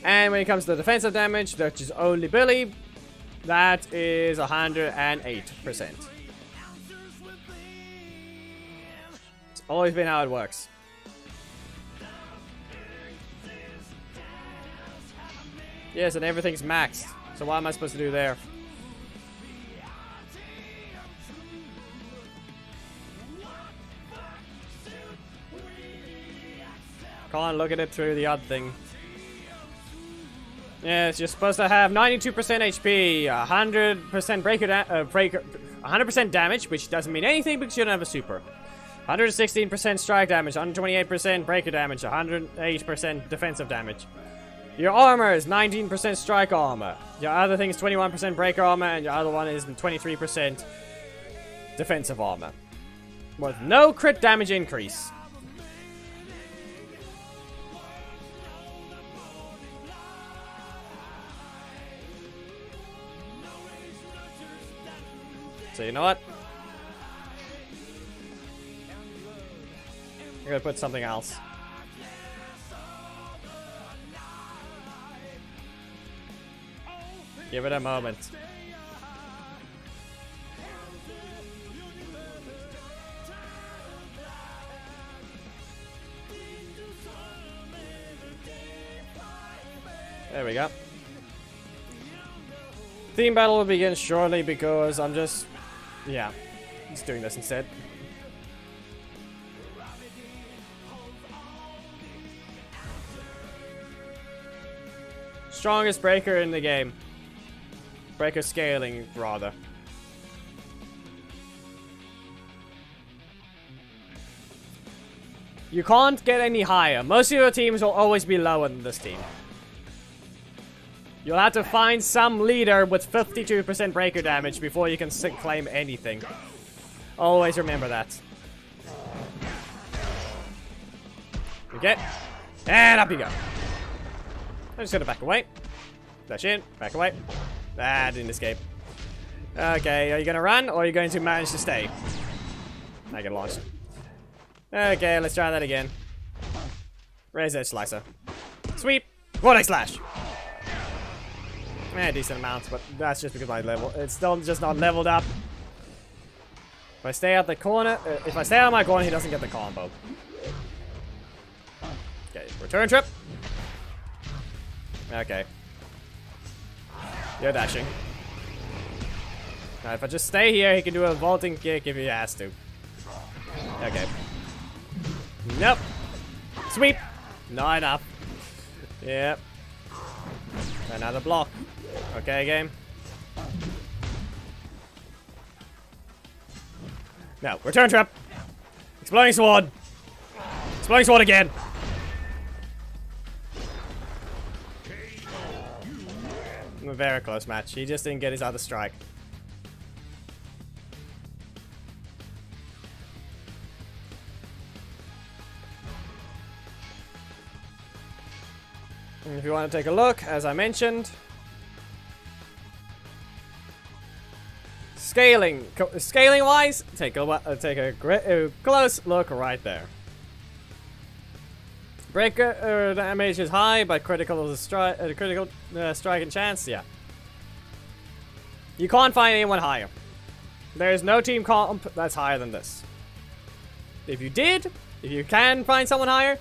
And when it comes to defensive damage, which is only Billy, that is 108%. It's always been how it works. Yes, and everything's maxed. So what am I supposed to do there? Can't look at it through the odd thing. Yes, you're supposed to have 92% HP, 100% breaker, 100% damage, which doesn't mean anything because you don't have a super. 116% strike damage, 128% breaker damage, 108% defensive damage. Your armor is 19% strike armor. Your other thing is 21% breaker armor, and your other one is 23% defensive armor. With no crit damage increase. So you know what? I'm gonna put something else. Give it a moment. There we go. Theme battle will begin shortly because I'm just... yeah, just doing this instead. Strongest breaker in the game. Breaker scaling, rather. You can't get any higher. Most of your teams will always be lower than this team. You'll have to find some leader with 52% breaker damage before you can claim anything. Always remember that. Okay. And up you go. I'm just gonna back away. Dash in, back away. Ah, didn't escape. Okay, are you gonna run or are you going to manage to stay? I get launched. Okay, let's try that again. Raise edge slicer. Sweep. Vortex slash. Decent amounts, but that's just because my level. It's still just not leveled up. If I stay out the corner, if I stay out of my corner, he doesn't get the combo. Okay, return trip. Okay. You're dashing. Now, if I just stay here, he can do a vaulting kick if he has to. Okay. Nope. Sweep. Not enough. Yep. Another block. Okay, game. No, return trap. Exploding sword. Exploding sword again. A very close match. He just didn't get his other strike. And if you want to take a look, as I mentioned, scaling wise, take a close look right there. Breaker damage is high, but critical strike and chance, yeah. You can't find anyone higher. There is no team comp that's higher than this. If you can find someone higher,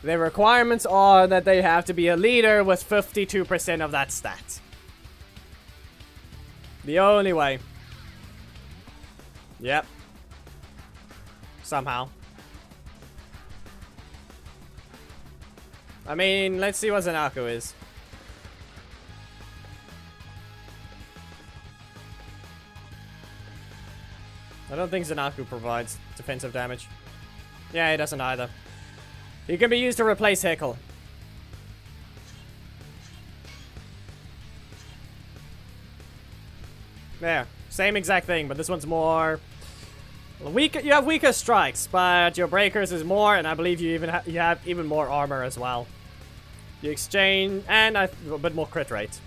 the requirements are that they have to be a leader with 52% of that stat. The only way. Yep. Somehow. I mean, let's see what Zanaku is. I don't think Zanaku provides defensive damage. Yeah, he doesn't either. He can be used to replace Heckle. There. Same exact thing, but this one's more... weak. You have weaker strikes, but your breakers is more, and I believe you have even more armor as well. You exchange, and a bit more crit rate.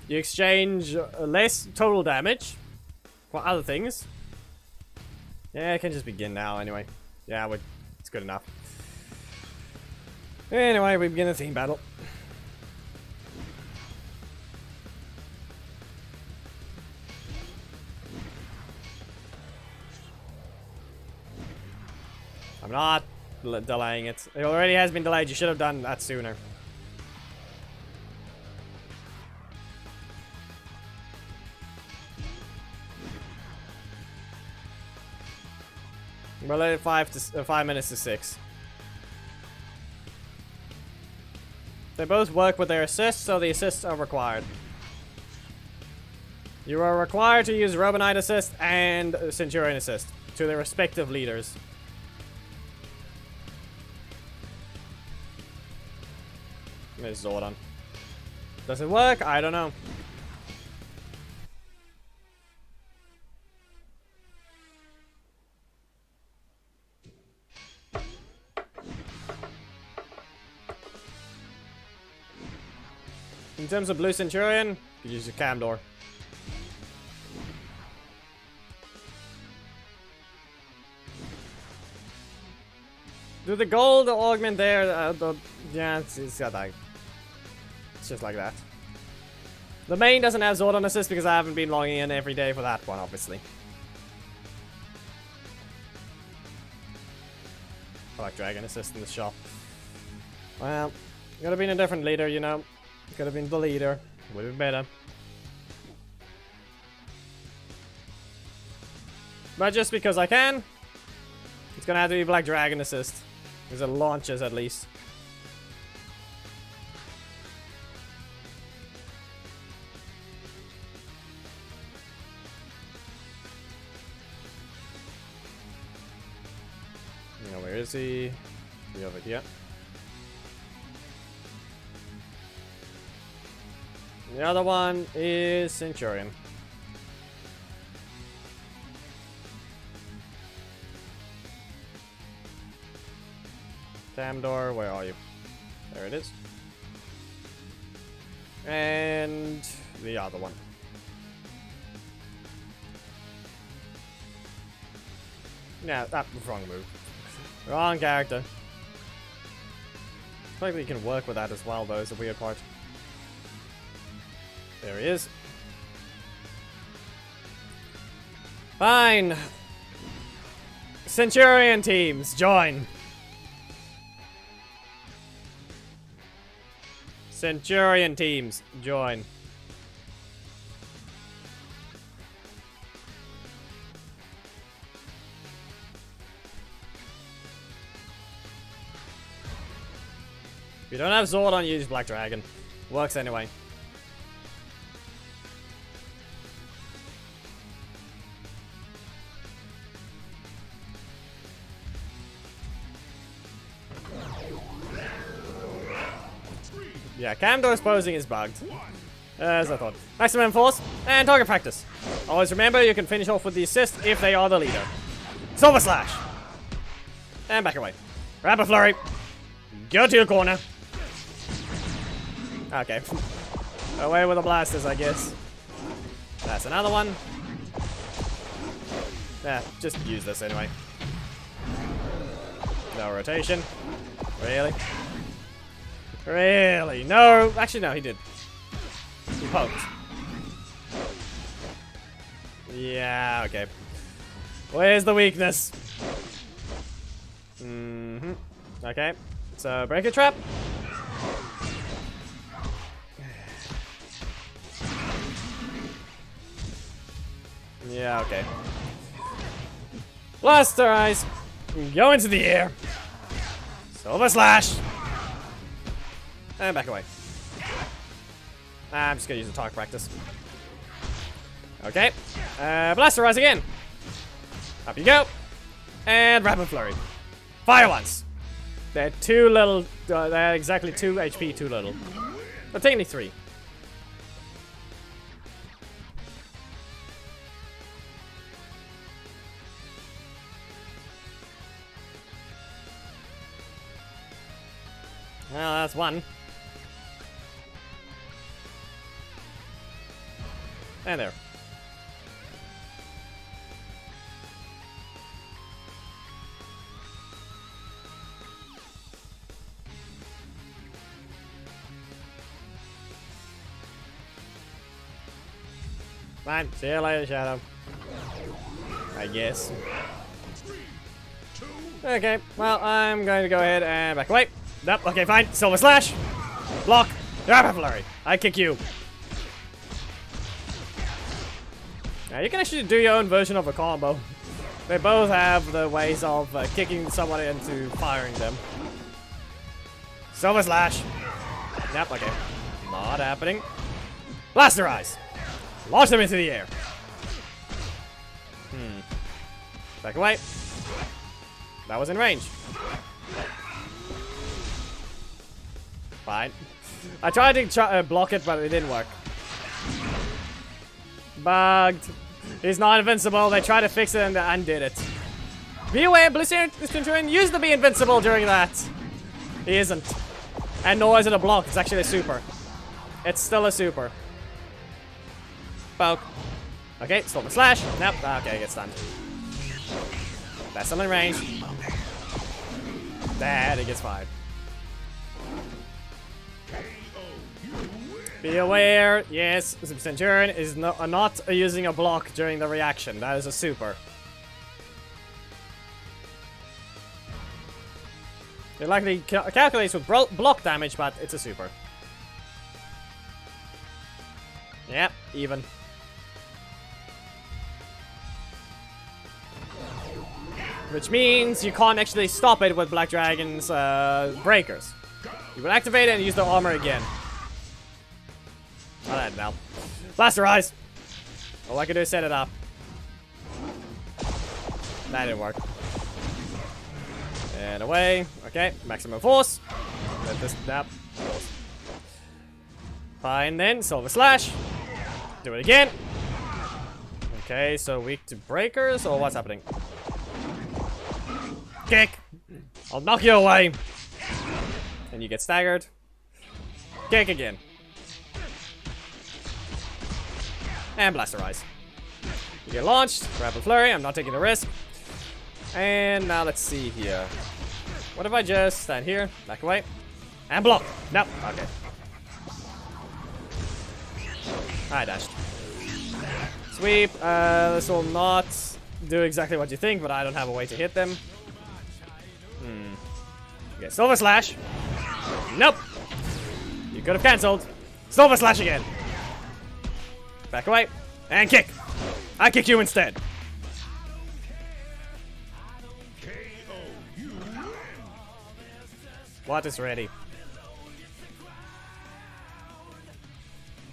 You exchange less total damage for other things. Yeah, it can just begin now anyway. Yeah, it's good enough. Anyway, we begin the team battle. I'm not delaying it. It already has been delayed. You should have done that sooner. We'll let it 5 minutes to 6. They both work with their assists, so the assists are required. You are required to use Robonite assist and Centurion assist to their respective leaders. There's Zordon. Does it work? I don't know. In terms of Blue Centurion, you use your cam door. Do the gold augment there? Yeah, it's got that. It's just like that. The main doesn't have Zordon assist because I haven't been logging in every day for that one, obviously. I like Dragon assist in the shop. Well, could have been a different leader, you know. Could have been the leader. Would have been better. But just because I can, it's gonna have to be Black Dragon assist. Because it launches at least. You know, where is he? He over here. The other one is Centurion. Camdor, where are you? There it is. And the other one. Yeah, that was wrong move. Wrong character. I think we can work with that as well, though, is the weird part. There he is. Fine. Centurion teams, join. Centurion teams, join. If you don't have Zordon, use Black Dragon. Works anyway. Yeah, Camdor's posing is bugged. As I thought. Maximum force and target practice. Always remember you can finish off with the assist if they are the leader. Silver Slash! And back away. Rapid Flurry. Go to your corner. Okay. Away with the blasters, I guess. That's another one. Yeah, just use this anyway. No rotation. Really? Really? No. Actually, no, he did. He poked. Yeah, okay. Where's the weakness? Okay. So, break a trap. Yeah, okay. Blaster Eyes. Go into the air. Silver Slash. And back away. I'm just gonna use the target practice. Okay. Blaster Rise again. Up you go. And Rapid Flurry. Fire once. They're too little. They're exactly 2 HP too little. But technically 3. Well, that's one. And there. Fine. See you later, Shadow. I guess. Okay. Well, I'm going to go ahead and back away. Nope. Okay, fine. Silver Slash. Block. Rapid Flurry. I kick you. Now, you can actually do your own version of a combo. They both have the ways of kicking someone into firing them. Silver Slash. Yep, okay. Not happening. Blaster Eyes. Launch them into the air. Back away. That was in range. Fine. I tried to block it, but it didn't work. Bugged. He's not invincible. They tried to fix it and undid it. Be aware, Blizzard used to be invincible during that. He isn't. And nor is it a block. It's actually a super. It's still a super. Poke. Okay, Silver Slash. Nope. Okay, get stunned. That's still in range. That it gets fired. Be aware, yes, Centurion is not using a block during the reaction. That is a super. It likely calculates with block damage, but it's a super. Yep, even. Which means you can't actually stop it with Black Dragon's breakers. You will activate it and use the armor again. Oh, that now. Blaster Eyes! All I can do is set it up. That didn't work. And away. Okay, maximum force. Let this snap. Fine then, Silver Slash. Do it again. Okay, so weak to breakers, or what's happening? Kick! I'll knock you away. And you get staggered. Kick again. And Blasterize. You get launched. Rapid Flurry. I'm not taking the risk. And now let's see here. What if I just stand here, back away, and block? No. Okay. I dashed. Sweep. This will not do exactly what you think, but I don't have a way to hit them. Okay, Silver Slash. Nope. You could have cancelled. Silver Slash again. Back away. And kick. I kick you instead. What is ready?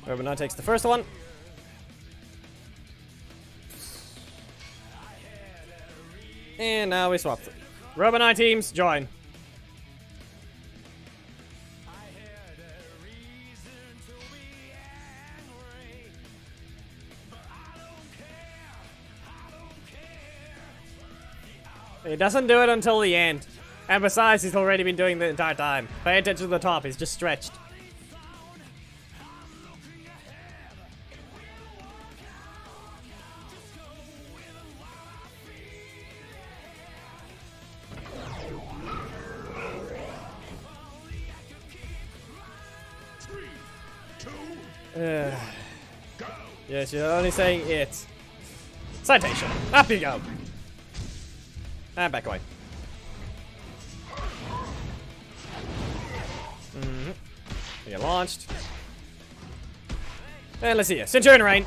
Urbanite takes the first one. And now we swap. Urbanite teams, join. He doesn't do it until the end. And besides, he's already been doing the entire time. Pay attention to the top, he's just stretched. Yes, you're only saying it. Citation. Up you go. And back away. You get launched. And let's see here. Centurion Rain.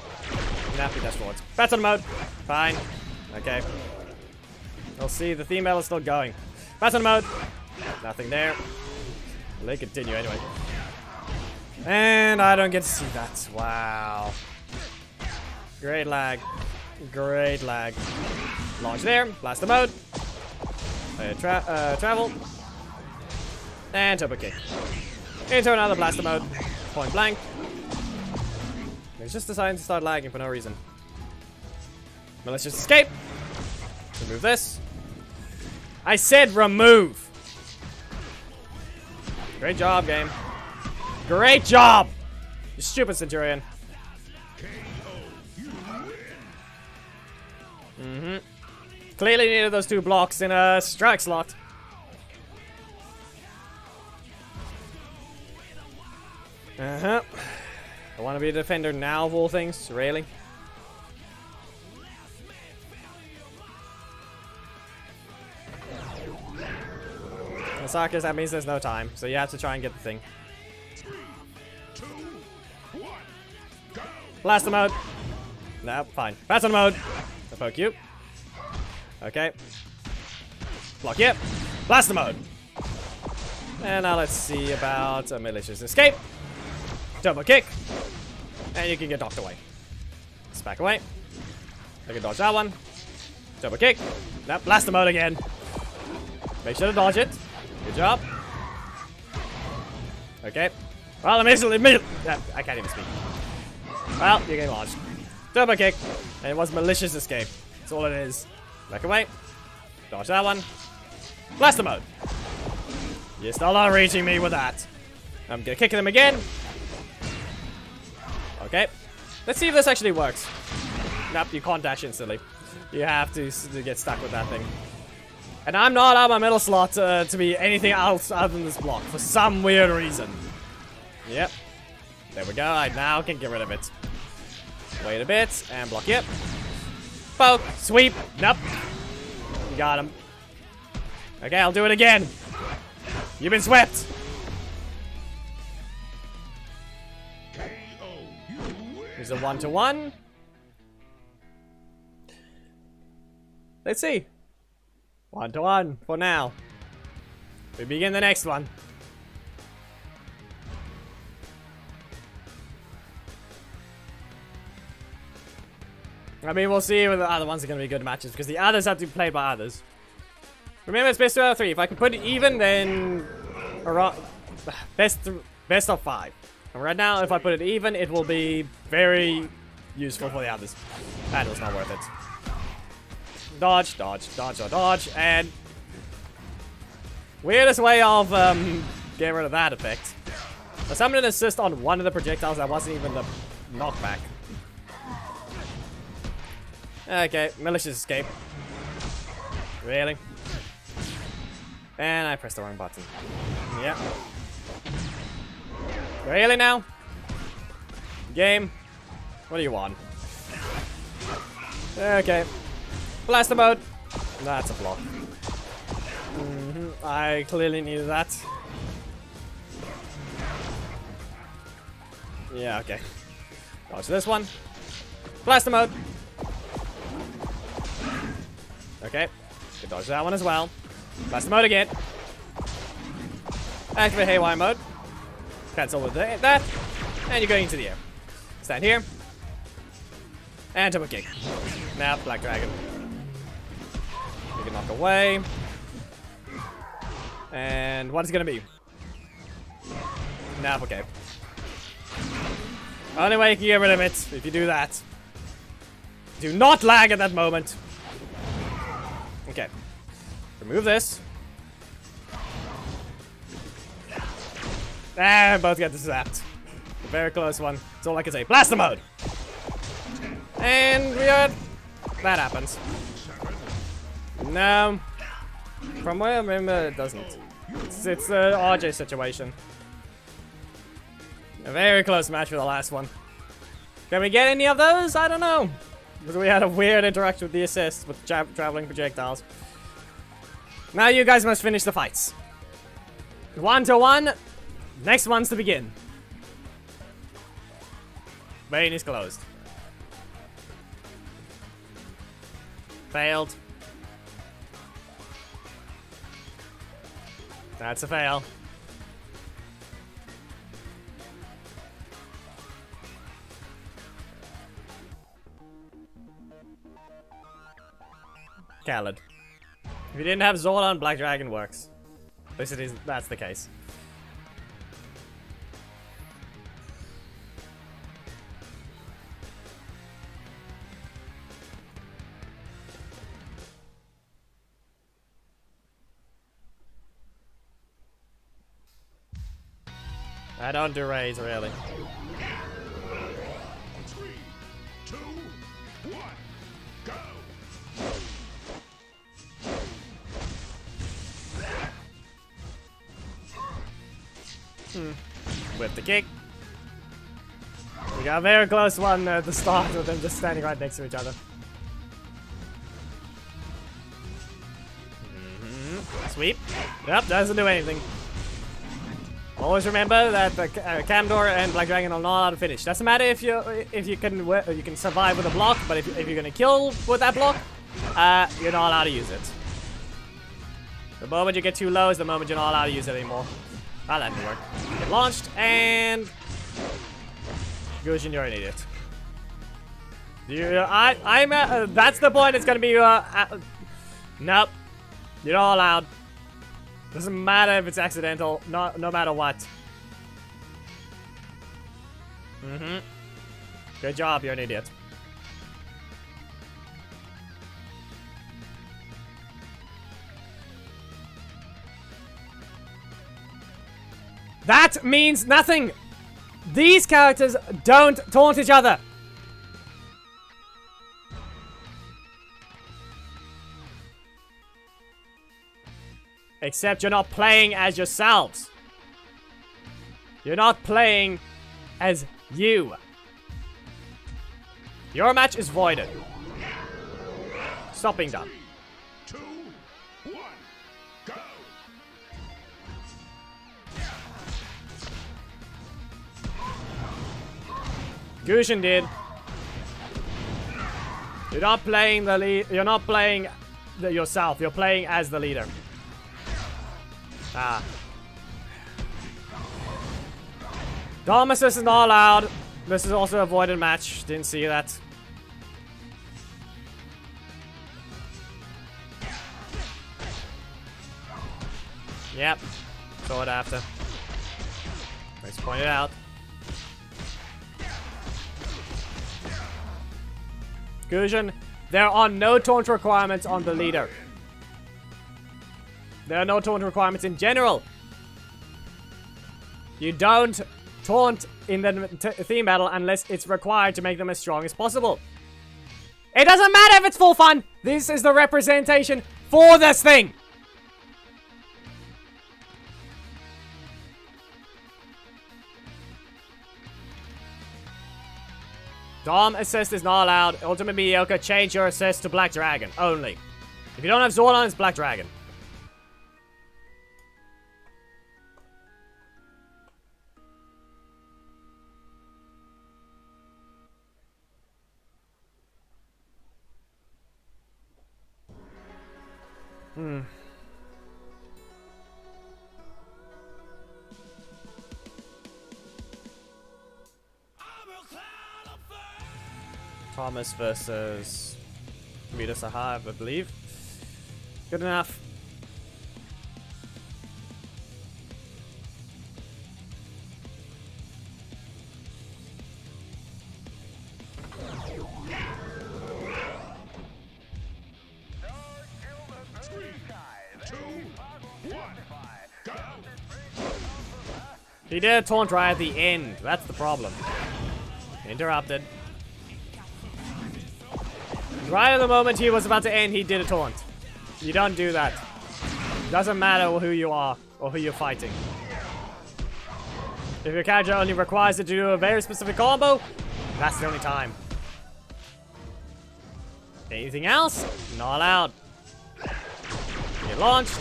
Nappy dash forwards. Battle mode. Fine. Okay. We'll see. The theme battle is still going. Battle mode. Nothing there. Well, they continue anyway. And I don't get to see that. Wow. Great lag. Great lag. Launch there. Blaster mode. Travel. And turbo kick. Into another blaster mode. Point blank. It's just deciding to start lagging for no reason. But let's just escape. Remove this. I said remove. Great job, game. Great job! You stupid Centurion. Clearly needed those 2 blocks in a strike slot. I want to be a defender now of all things, really. In Sarkis, that means there's no time, so you have to try and get the thing. 3, 2, 1, go! Blaster mode. No, fine. Battle mode. I poke you. Okay. Block you. Blaster mode. And now let's see about a malicious escape. Double kick. And you can get knocked away. Let's back away. I can dodge that one. Double kick. Nope, blaster mode again. Make sure to dodge it. Good job. Okay. Well, I can't even speak. Well, you're getting launched. Double kick. And it was malicious escape. That's all it is. Back away. Dodge that one. Blaster mode. You're still not reaching me with that. I'm gonna kick them again. Okay. Let's see if this actually works. Nope, you can't dash instantly. You have to get stuck with that thing. And I'm not out of my middle slot to be anything else other than this block for some weird reason. Yep. There we go. I now can get rid of it. Wait a bit and block it. Poke. Sweep. Nope. You got him. Okay, I'll do it again. You've been swept. Here's a 1-to-1. Let's see. 1-to-1 for now. We begin the next one. I mean, we'll see whether the other ones are going to be good matches, because the others have to be played by others. Remember, it's best 2 out of 3. If I can put it even, then best of 5. And right now, if I put it even, it will be very useful for the others. That was not worth it. Dodge, dodge, dodge, dodge, dodge, and weirdest way of get rid of that effect. I summoned an assist on one of the projectiles that wasn't even the knockback. Okay, malicious escape. Really? And I pressed the wrong button. Yeah. Really now? Game? What do you want? Okay. Blaster mode. That's a block. I clearly needed that. Yeah, okay. Dodge this one. Blaster mode. Okay. Can dodge that one as well. Blaster mode again. Activate haywire mode. Cancel with that. And you're going into the air. Stand here. And double kick. Now, Black Dragon. You can knock away. And what is it gonna be? Nah, okay. Only way you can get rid of it if you do that. Do not lag at that moment. Okay. Remove this. And both get zapped. A very close one. That's all I can say. Blaster mode! And we are... That happens. No. From what I remember, it doesn't. It's the RJ situation. A very close match for the last one. Can we get any of those? I don't know. Because we had a weird interaction with the assist with traveling projectiles. Now you guys must finish the fights. 1-1. Next one's to begin. Vein is closed. Failed. That's a fail. Khaled. If you didn't have Zordon, Black Dragon works. At least it is, that's the case. I don't do raids, really. 3, 2, 1, go! With the kick. We got a very close one at the start with them just standing right next to each other. Sweep. Yep, doesn't do anything. Always remember that the Camdor and Black Dragon are not allowed to finish. Doesn't matter if you can survive with a block, but if you're gonna kill with that block, you're not allowed to use it. The moment you get too low is the moment you're not allowed to use it anymore. Ah, that didn't work. Get launched and Gushin, you're an idiot. That's the point. It's gonna be nope. You're not allowed. Doesn't matter if it's accidental, no matter what. Good job, you're an idiot. That means nothing! These characters don't taunt each other! Except you're not playing as yourselves. You're not playing as you. Your match is voided. Stop being dumb. 2, 1, go! Gushin did. You're not playing the lead. You're not playing yourself. You're playing as the leader. Ah. Dom assist is not allowed. This is also a voided match. Didn't see that. Yep. Saw it after. Let's point it out. Gushin, there are no taunt requirements on the leader. There are no taunt requirements in general. You don't taunt in the theme battle unless it's required to make them as strong as possible. It doesn't matter if it's full fun. This is the representation for this thing. Dom assist is not allowed. Ultimate mediocre, change your assist to Black Dragon only. If you don't have Zordon, it's Black Dragon. Thomas versus Vita Sahab, I believe. Good enough. He did a taunt right at the end. That's the problem. Interrupted. Right at the moment he was about to end, he did a taunt. You don't do that. Doesn't matter who you are or who you're fighting. If your character only requires it to do a very specific combo, that's the only time. Anything else? Not allowed. Get launched.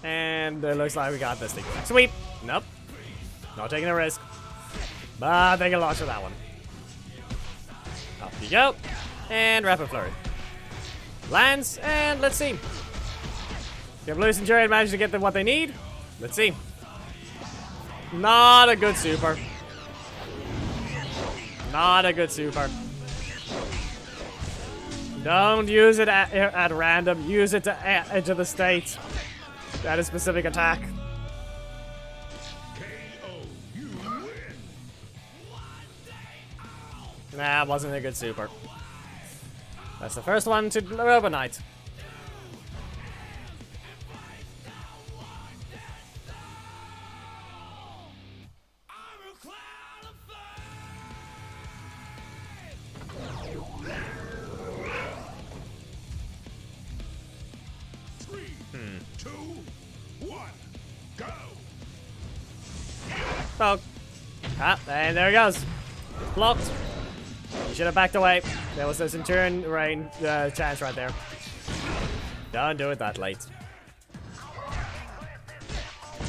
And it looks like we got this thing. Sweep. Nope. Not taking a risk. But they can launch with that one. Up you go. And Rapid Flurry. Lands, and let's see. If Loose and Jerry manage to get them what they need, let's see. Not a good super. Not a good super. Don't use it at random. Use it to enter the state. That is specific attack. Nah, wasn't a good super. That's the first one to Robo Knight. Oh. Ah, and there he goes. Blocked. You should have backed away. There was a Centurion Rain chance right there. Don't do it that late.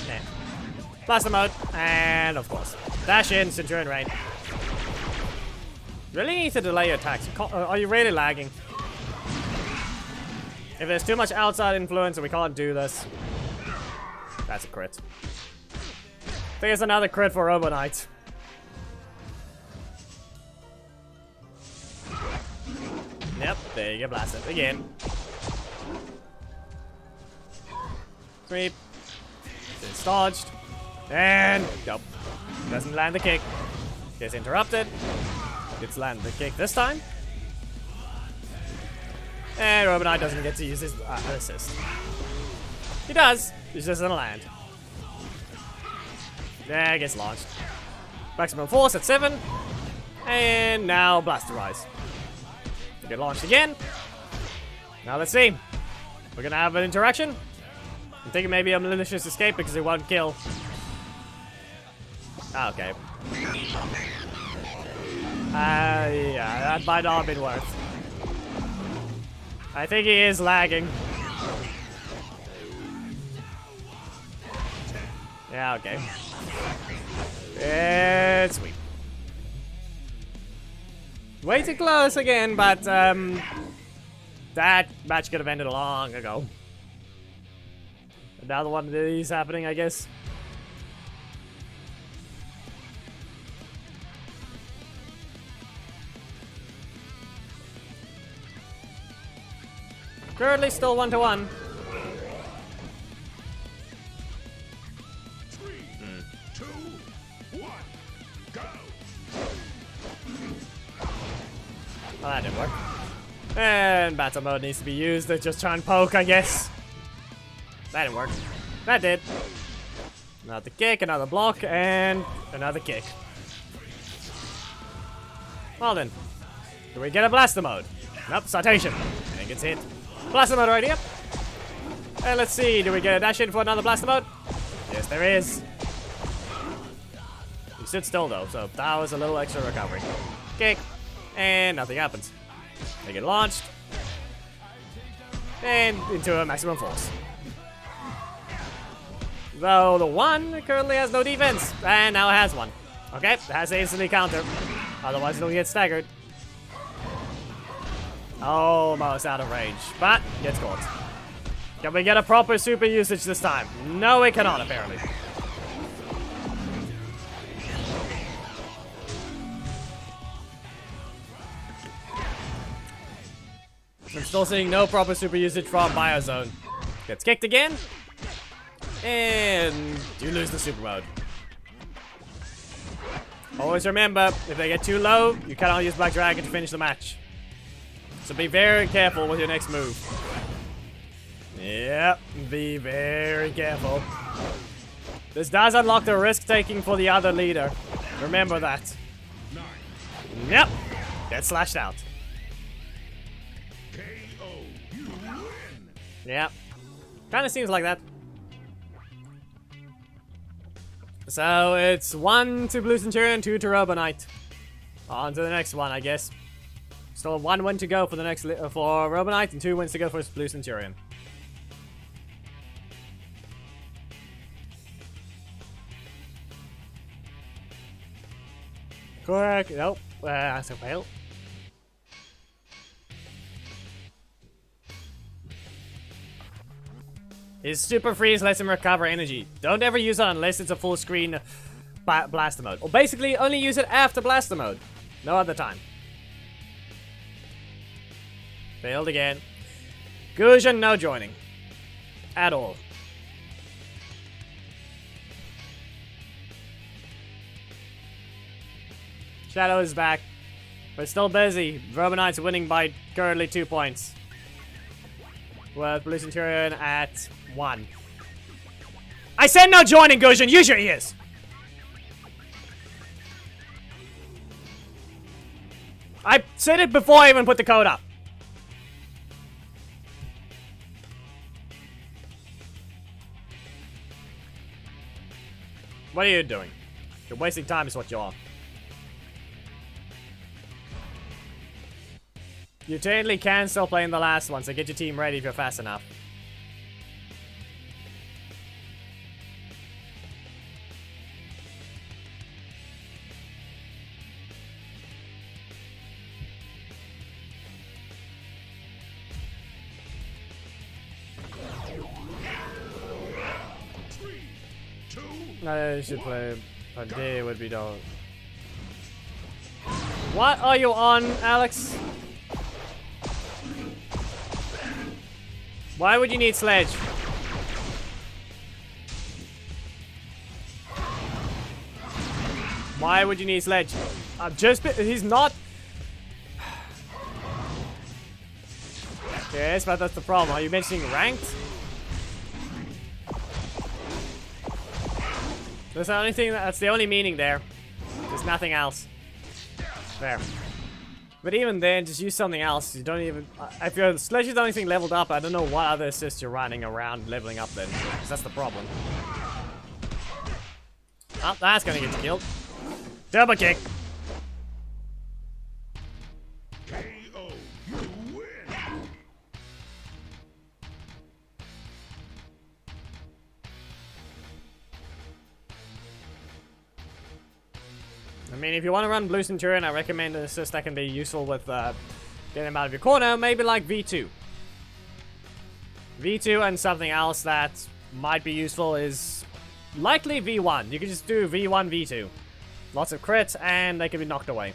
Okay. Blaster mode. And of course. Dash in, Centurion Rain. Really need to delay your attacks. Are you really lagging? If there's too much outside influence and we can't do this. That's a crit. I think it's another crit for Robo Knight. Yep, there you get blasted again. Sweep. It's dodged. And nope. Doesn't land the kick. Gets interrupted. Gets landed the kick this time. And Robo Knight doesn't get to use his assist. He does. He just doesn't land. There, gets launched. Maximum force at 7. And now Blasterize. Get launched again. Now let's see. We're gonna have an interaction. I'm thinking maybe a malicious escape because it won't kill. Ah, okay. Yeah, that might not have been worth. I think he is lagging. Yeah, okay. It's sweet. Way too close again, but that match could have ended long ago. Another one of these happening, I guess. Currently still 1-1. 3, 2, 1, go! Well, that didn't work. And battle mode needs to be used to just try and poke, I guess. That didn't work. That did. Another kick, another block, and another kick. Well then. Do we get a blaster mode? Nope, citation. And gets hit. Blaster mode right here. And let's see, do we get a dash in for another blaster mode? Yes, there is. He stood still though, so that was a little extra recovery. Kick, and nothing happens. They get launched. And into a maximum force. Though the one currently has no defense, and now it has one. Okay, it has to instantly counter. Otherwise it'll get staggered. Almost out of range, but gets caught. Can we get a proper super usage this time? No, we cannot, apparently. I'm still seeing no proper super usage from Biozone. Gets kicked again. And you lose the super mode. Always remember, if they get too low, you cannot use Black Dragon to finish the match. So be very careful with your next move. Yep, be very careful. This does unlock the risk taking for the other leader. Remember that. Yep, get slashed out. Yep, kind of seems like that. So it's 1 to Blue Centurion, 2 to Robo Knight. On to the next one, I guess. Still 1 win to go for the next for Robo Knight and 2 wins to go for Blue Centurion. Correct. Nope. That's a fail. His Super Freeze lets him recover energy. Don't ever use it unless it's a full screen blaster mode. Or basically, only use it after blaster mode. No other time. Failed again. Gusion, no joining. At all. Shadow is back. But still busy. Robo Knight's winning by currently 2 points. With Blue Centurion at 1. I said no joining, Gusion! Use your ears! I said it before I even put the code up. What are you doing? You're wasting time is what you are. You technically can still play in the last one, so get your team ready if you're fast enough. I should play a day would be done. What are you on, Alex? Why would you need Sledge? Why would you need Sledge? He's not. Yes, but that's the problem. Are you mentioning ranked? That's the only thing. That's the only meaning there. There's nothing else. There. But even then, just use something else. You don't even. If your Sledge is the only thing leveled up, I don't know what other assists you're running around leveling up then. Because that's the problem. Oh, that's gonna get you killed. Double kick. KO. You win. I mean, if you want to run Blue Centurion, I recommend an assist that can be useful with getting him out of your corner. Maybe like V2. V2 and something else that might be useful is likely V1. You can just do V1, V2. Lots of crits, and they can be knocked away.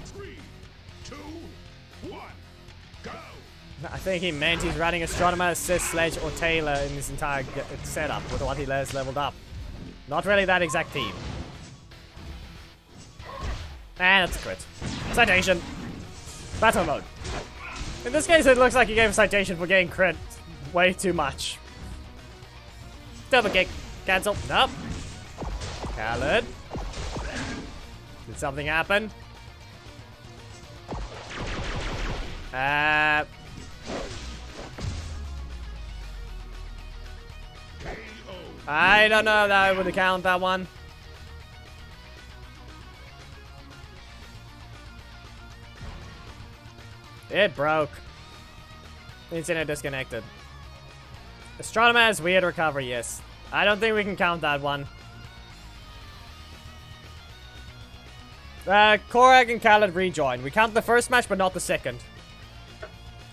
Three, two, one, go. I think he meant he's running Astronomer, Assist, Sledge, or Taylor in this entire setup with what he has leveled up. Not really that exact team. And that's a crit. Citation. Battle mode. In this case, it looks like he gave a citation for getting crit way too much. Double kick. Cancel. Nope. Khaled. Did something happen? I don't know if that would count, that one. It broke. Internet disconnected. Astronomer has weird recovery, yes. I don't think we can count that one. Korag and Khaled rejoin. We count the first match, but not the second.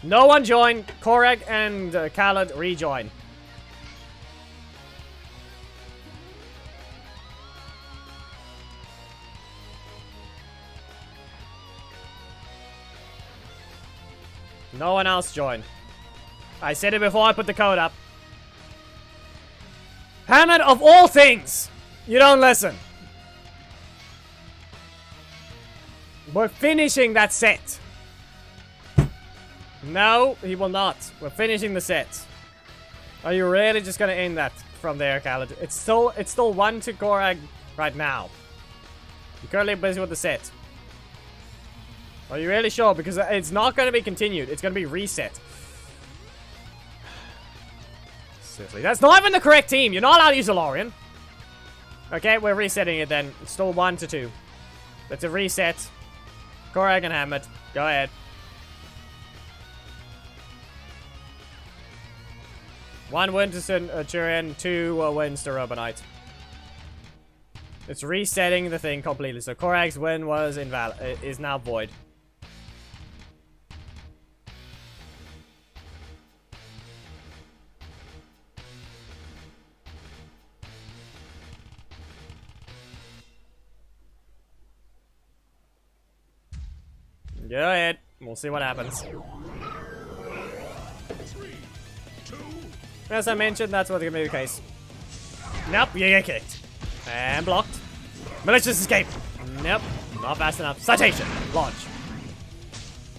No one join. Korag and Khaled rejoin. No one else join. I said it before I put the code up. Hamid, of all things, you don't listen. We're finishing that set. No, he will not. We're finishing the set. Are you really just gonna end that from there, Khaled? It's still 1 to Korag right now. You're currently busy with the set. Are you really sure? Because it's not going to be continued. It's going to be reset. Seriously, that's not even the correct team. You're not allowed to use a Lorian. Okay, we're resetting it then. It's still 1 to 2. That's a reset. Korag and Hamid. Go ahead. One win to Centurion, 2 wins to Robonite. It's resetting the thing completely. So Korag's win was invalid. Is now void. Go ahead. We'll see what happens. 3, 2, As I mentioned, that's what's going to be the case. Nope, you get kicked. And blocked. Malicious escape. Nope, not fast enough. Citation. Launch.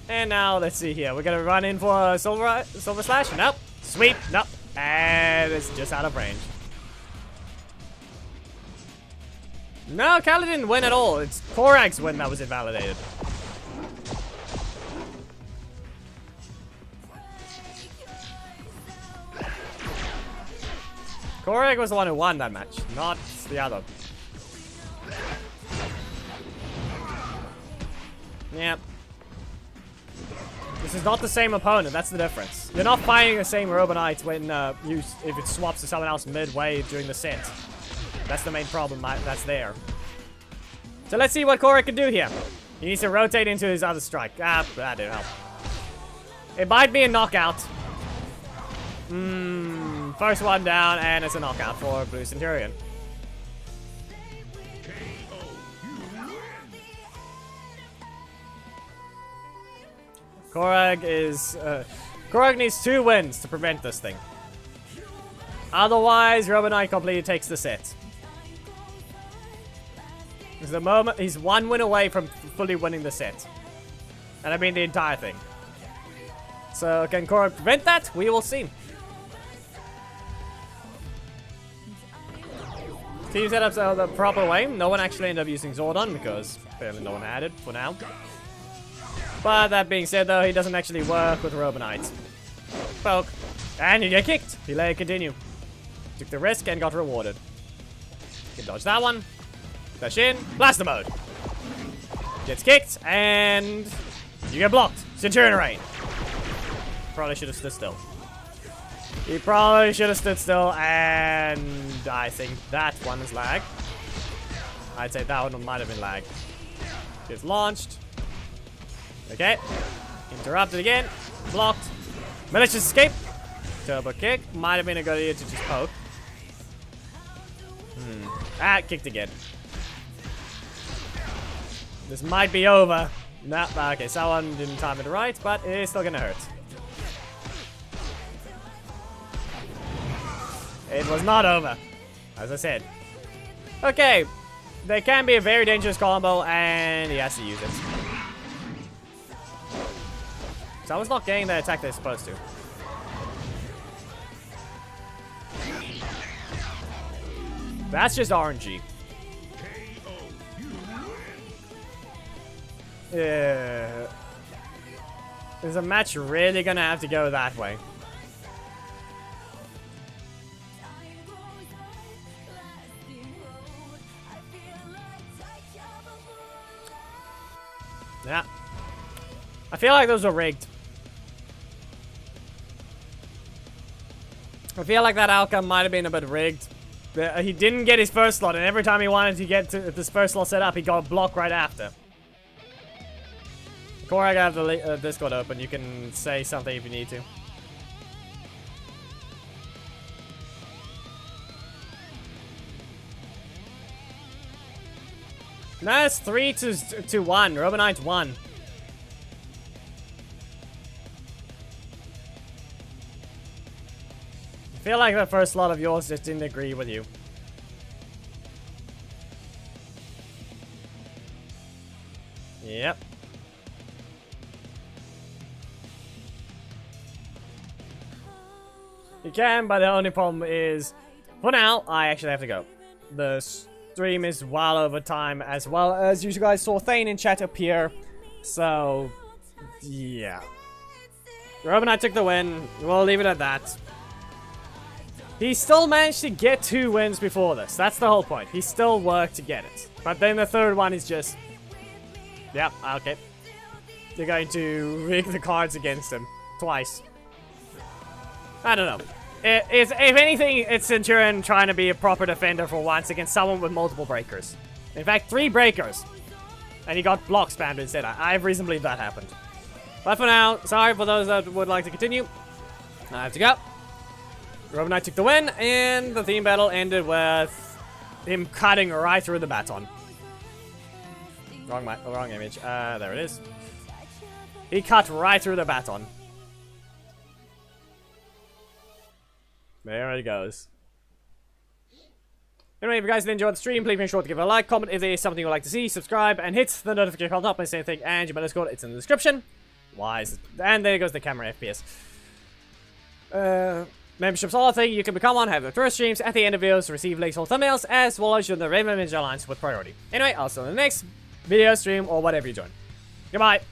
And now, let's see here. We're going to run in for a Silver Slash. Nope. Sweep. Nope. And it's just out of range. No, Khaled didn't win at all. It's Korag's win that was invalidated. Korag was the one who won that match, not the other. Yep. This is not the same opponent, that's the difference. You're not fighting the same Robonite when if it swaps to someone else midway during the set. That's the main problem that's there. So let's see what Korag can do here. He needs to rotate into his other strike. Ah, that didn't help. It might be a knockout. First one down, and it's a knockout for Blue Centurion. Korag is... Korag needs 2 wins to prevent this thing. Otherwise, Robonite completely takes the set. Because the moment he's 1 win away from fully winning the set. And I mean the entire thing. So can Korag prevent that? We will see. Team setups are the proper way. No one actually ended up using Zordon because apparently no one had it for now. But that being said though, he doesn't actually work with Robonite. Poke. And you get kicked. Delay continue. Took the risk and got rewarded. Can dodge that one. Dash in. Blaster mode. Gets kicked and you get blocked. Centurion Rain. Probably should have stood still. He probably should have stood still, and I think that one is lag. I'd say that one might have been lag. It's launched. Okay. Interrupted again. Blocked. Malicious escape. Turbo kick. Might have been a good idea to just poke. Ah, kicked again. This might be over. Nah, okay, someone didn't time it right, but it is still gonna hurt. It was not over, as I said. Okay, there can be a very dangerous combo, and he has to use it. Someone's not getting the attack they're supposed to. That's just RNG. Yeah. Is a match really gonna have to go that way? Yeah. I feel like those are rigged. I feel like that outcome might have been a bit rigged. He didn't get his first slot, and every time he wanted to get to this first slot set up, he got blocked right after. Corey, I have the Discord open. You can say something if you need to. No, it's 3-1. Robonite won. I feel like the first slot of yours just didn't agree with you. Yep. You can, but the only problem is, for now, I actually have to go. The stream is well over time, as well as you guys saw Thane in chat appear. So, yeah. Rob and I took the win. We'll leave it at that. He still managed to get 2 wins before this. That's the whole point. He still worked to get it. But then the third one is just... Yep, okay. You're going to rig the cards against him. Twice. I don't know. If anything, it's Centurion trying to be a proper defender for once against someone with multiple breakers. In fact, 3 breakers. And he got block spammed instead. I have reason to believe that happened. But for now, sorry for those that would like to continue. I have to go. Rob and I took the win, and the team battle ended with him cutting right through the baton. Wrong image. There it is. He cut right through the baton. There it goes. Anyway, if you guys did enjoy the stream, please make sure to give it a like, comment if there is something you'd like to see, subscribe, and hit the notification bell to miss anything, and your Discord, it's in the description. And there goes the camera FPS. Memberships are a thing. You can become one, have the first streams at the end of videos, receive links or thumbnails, as well as join the Raven Ninja Alliance with priority. Anyway, I'll see you in the next video, stream, or whatever you join. Goodbye.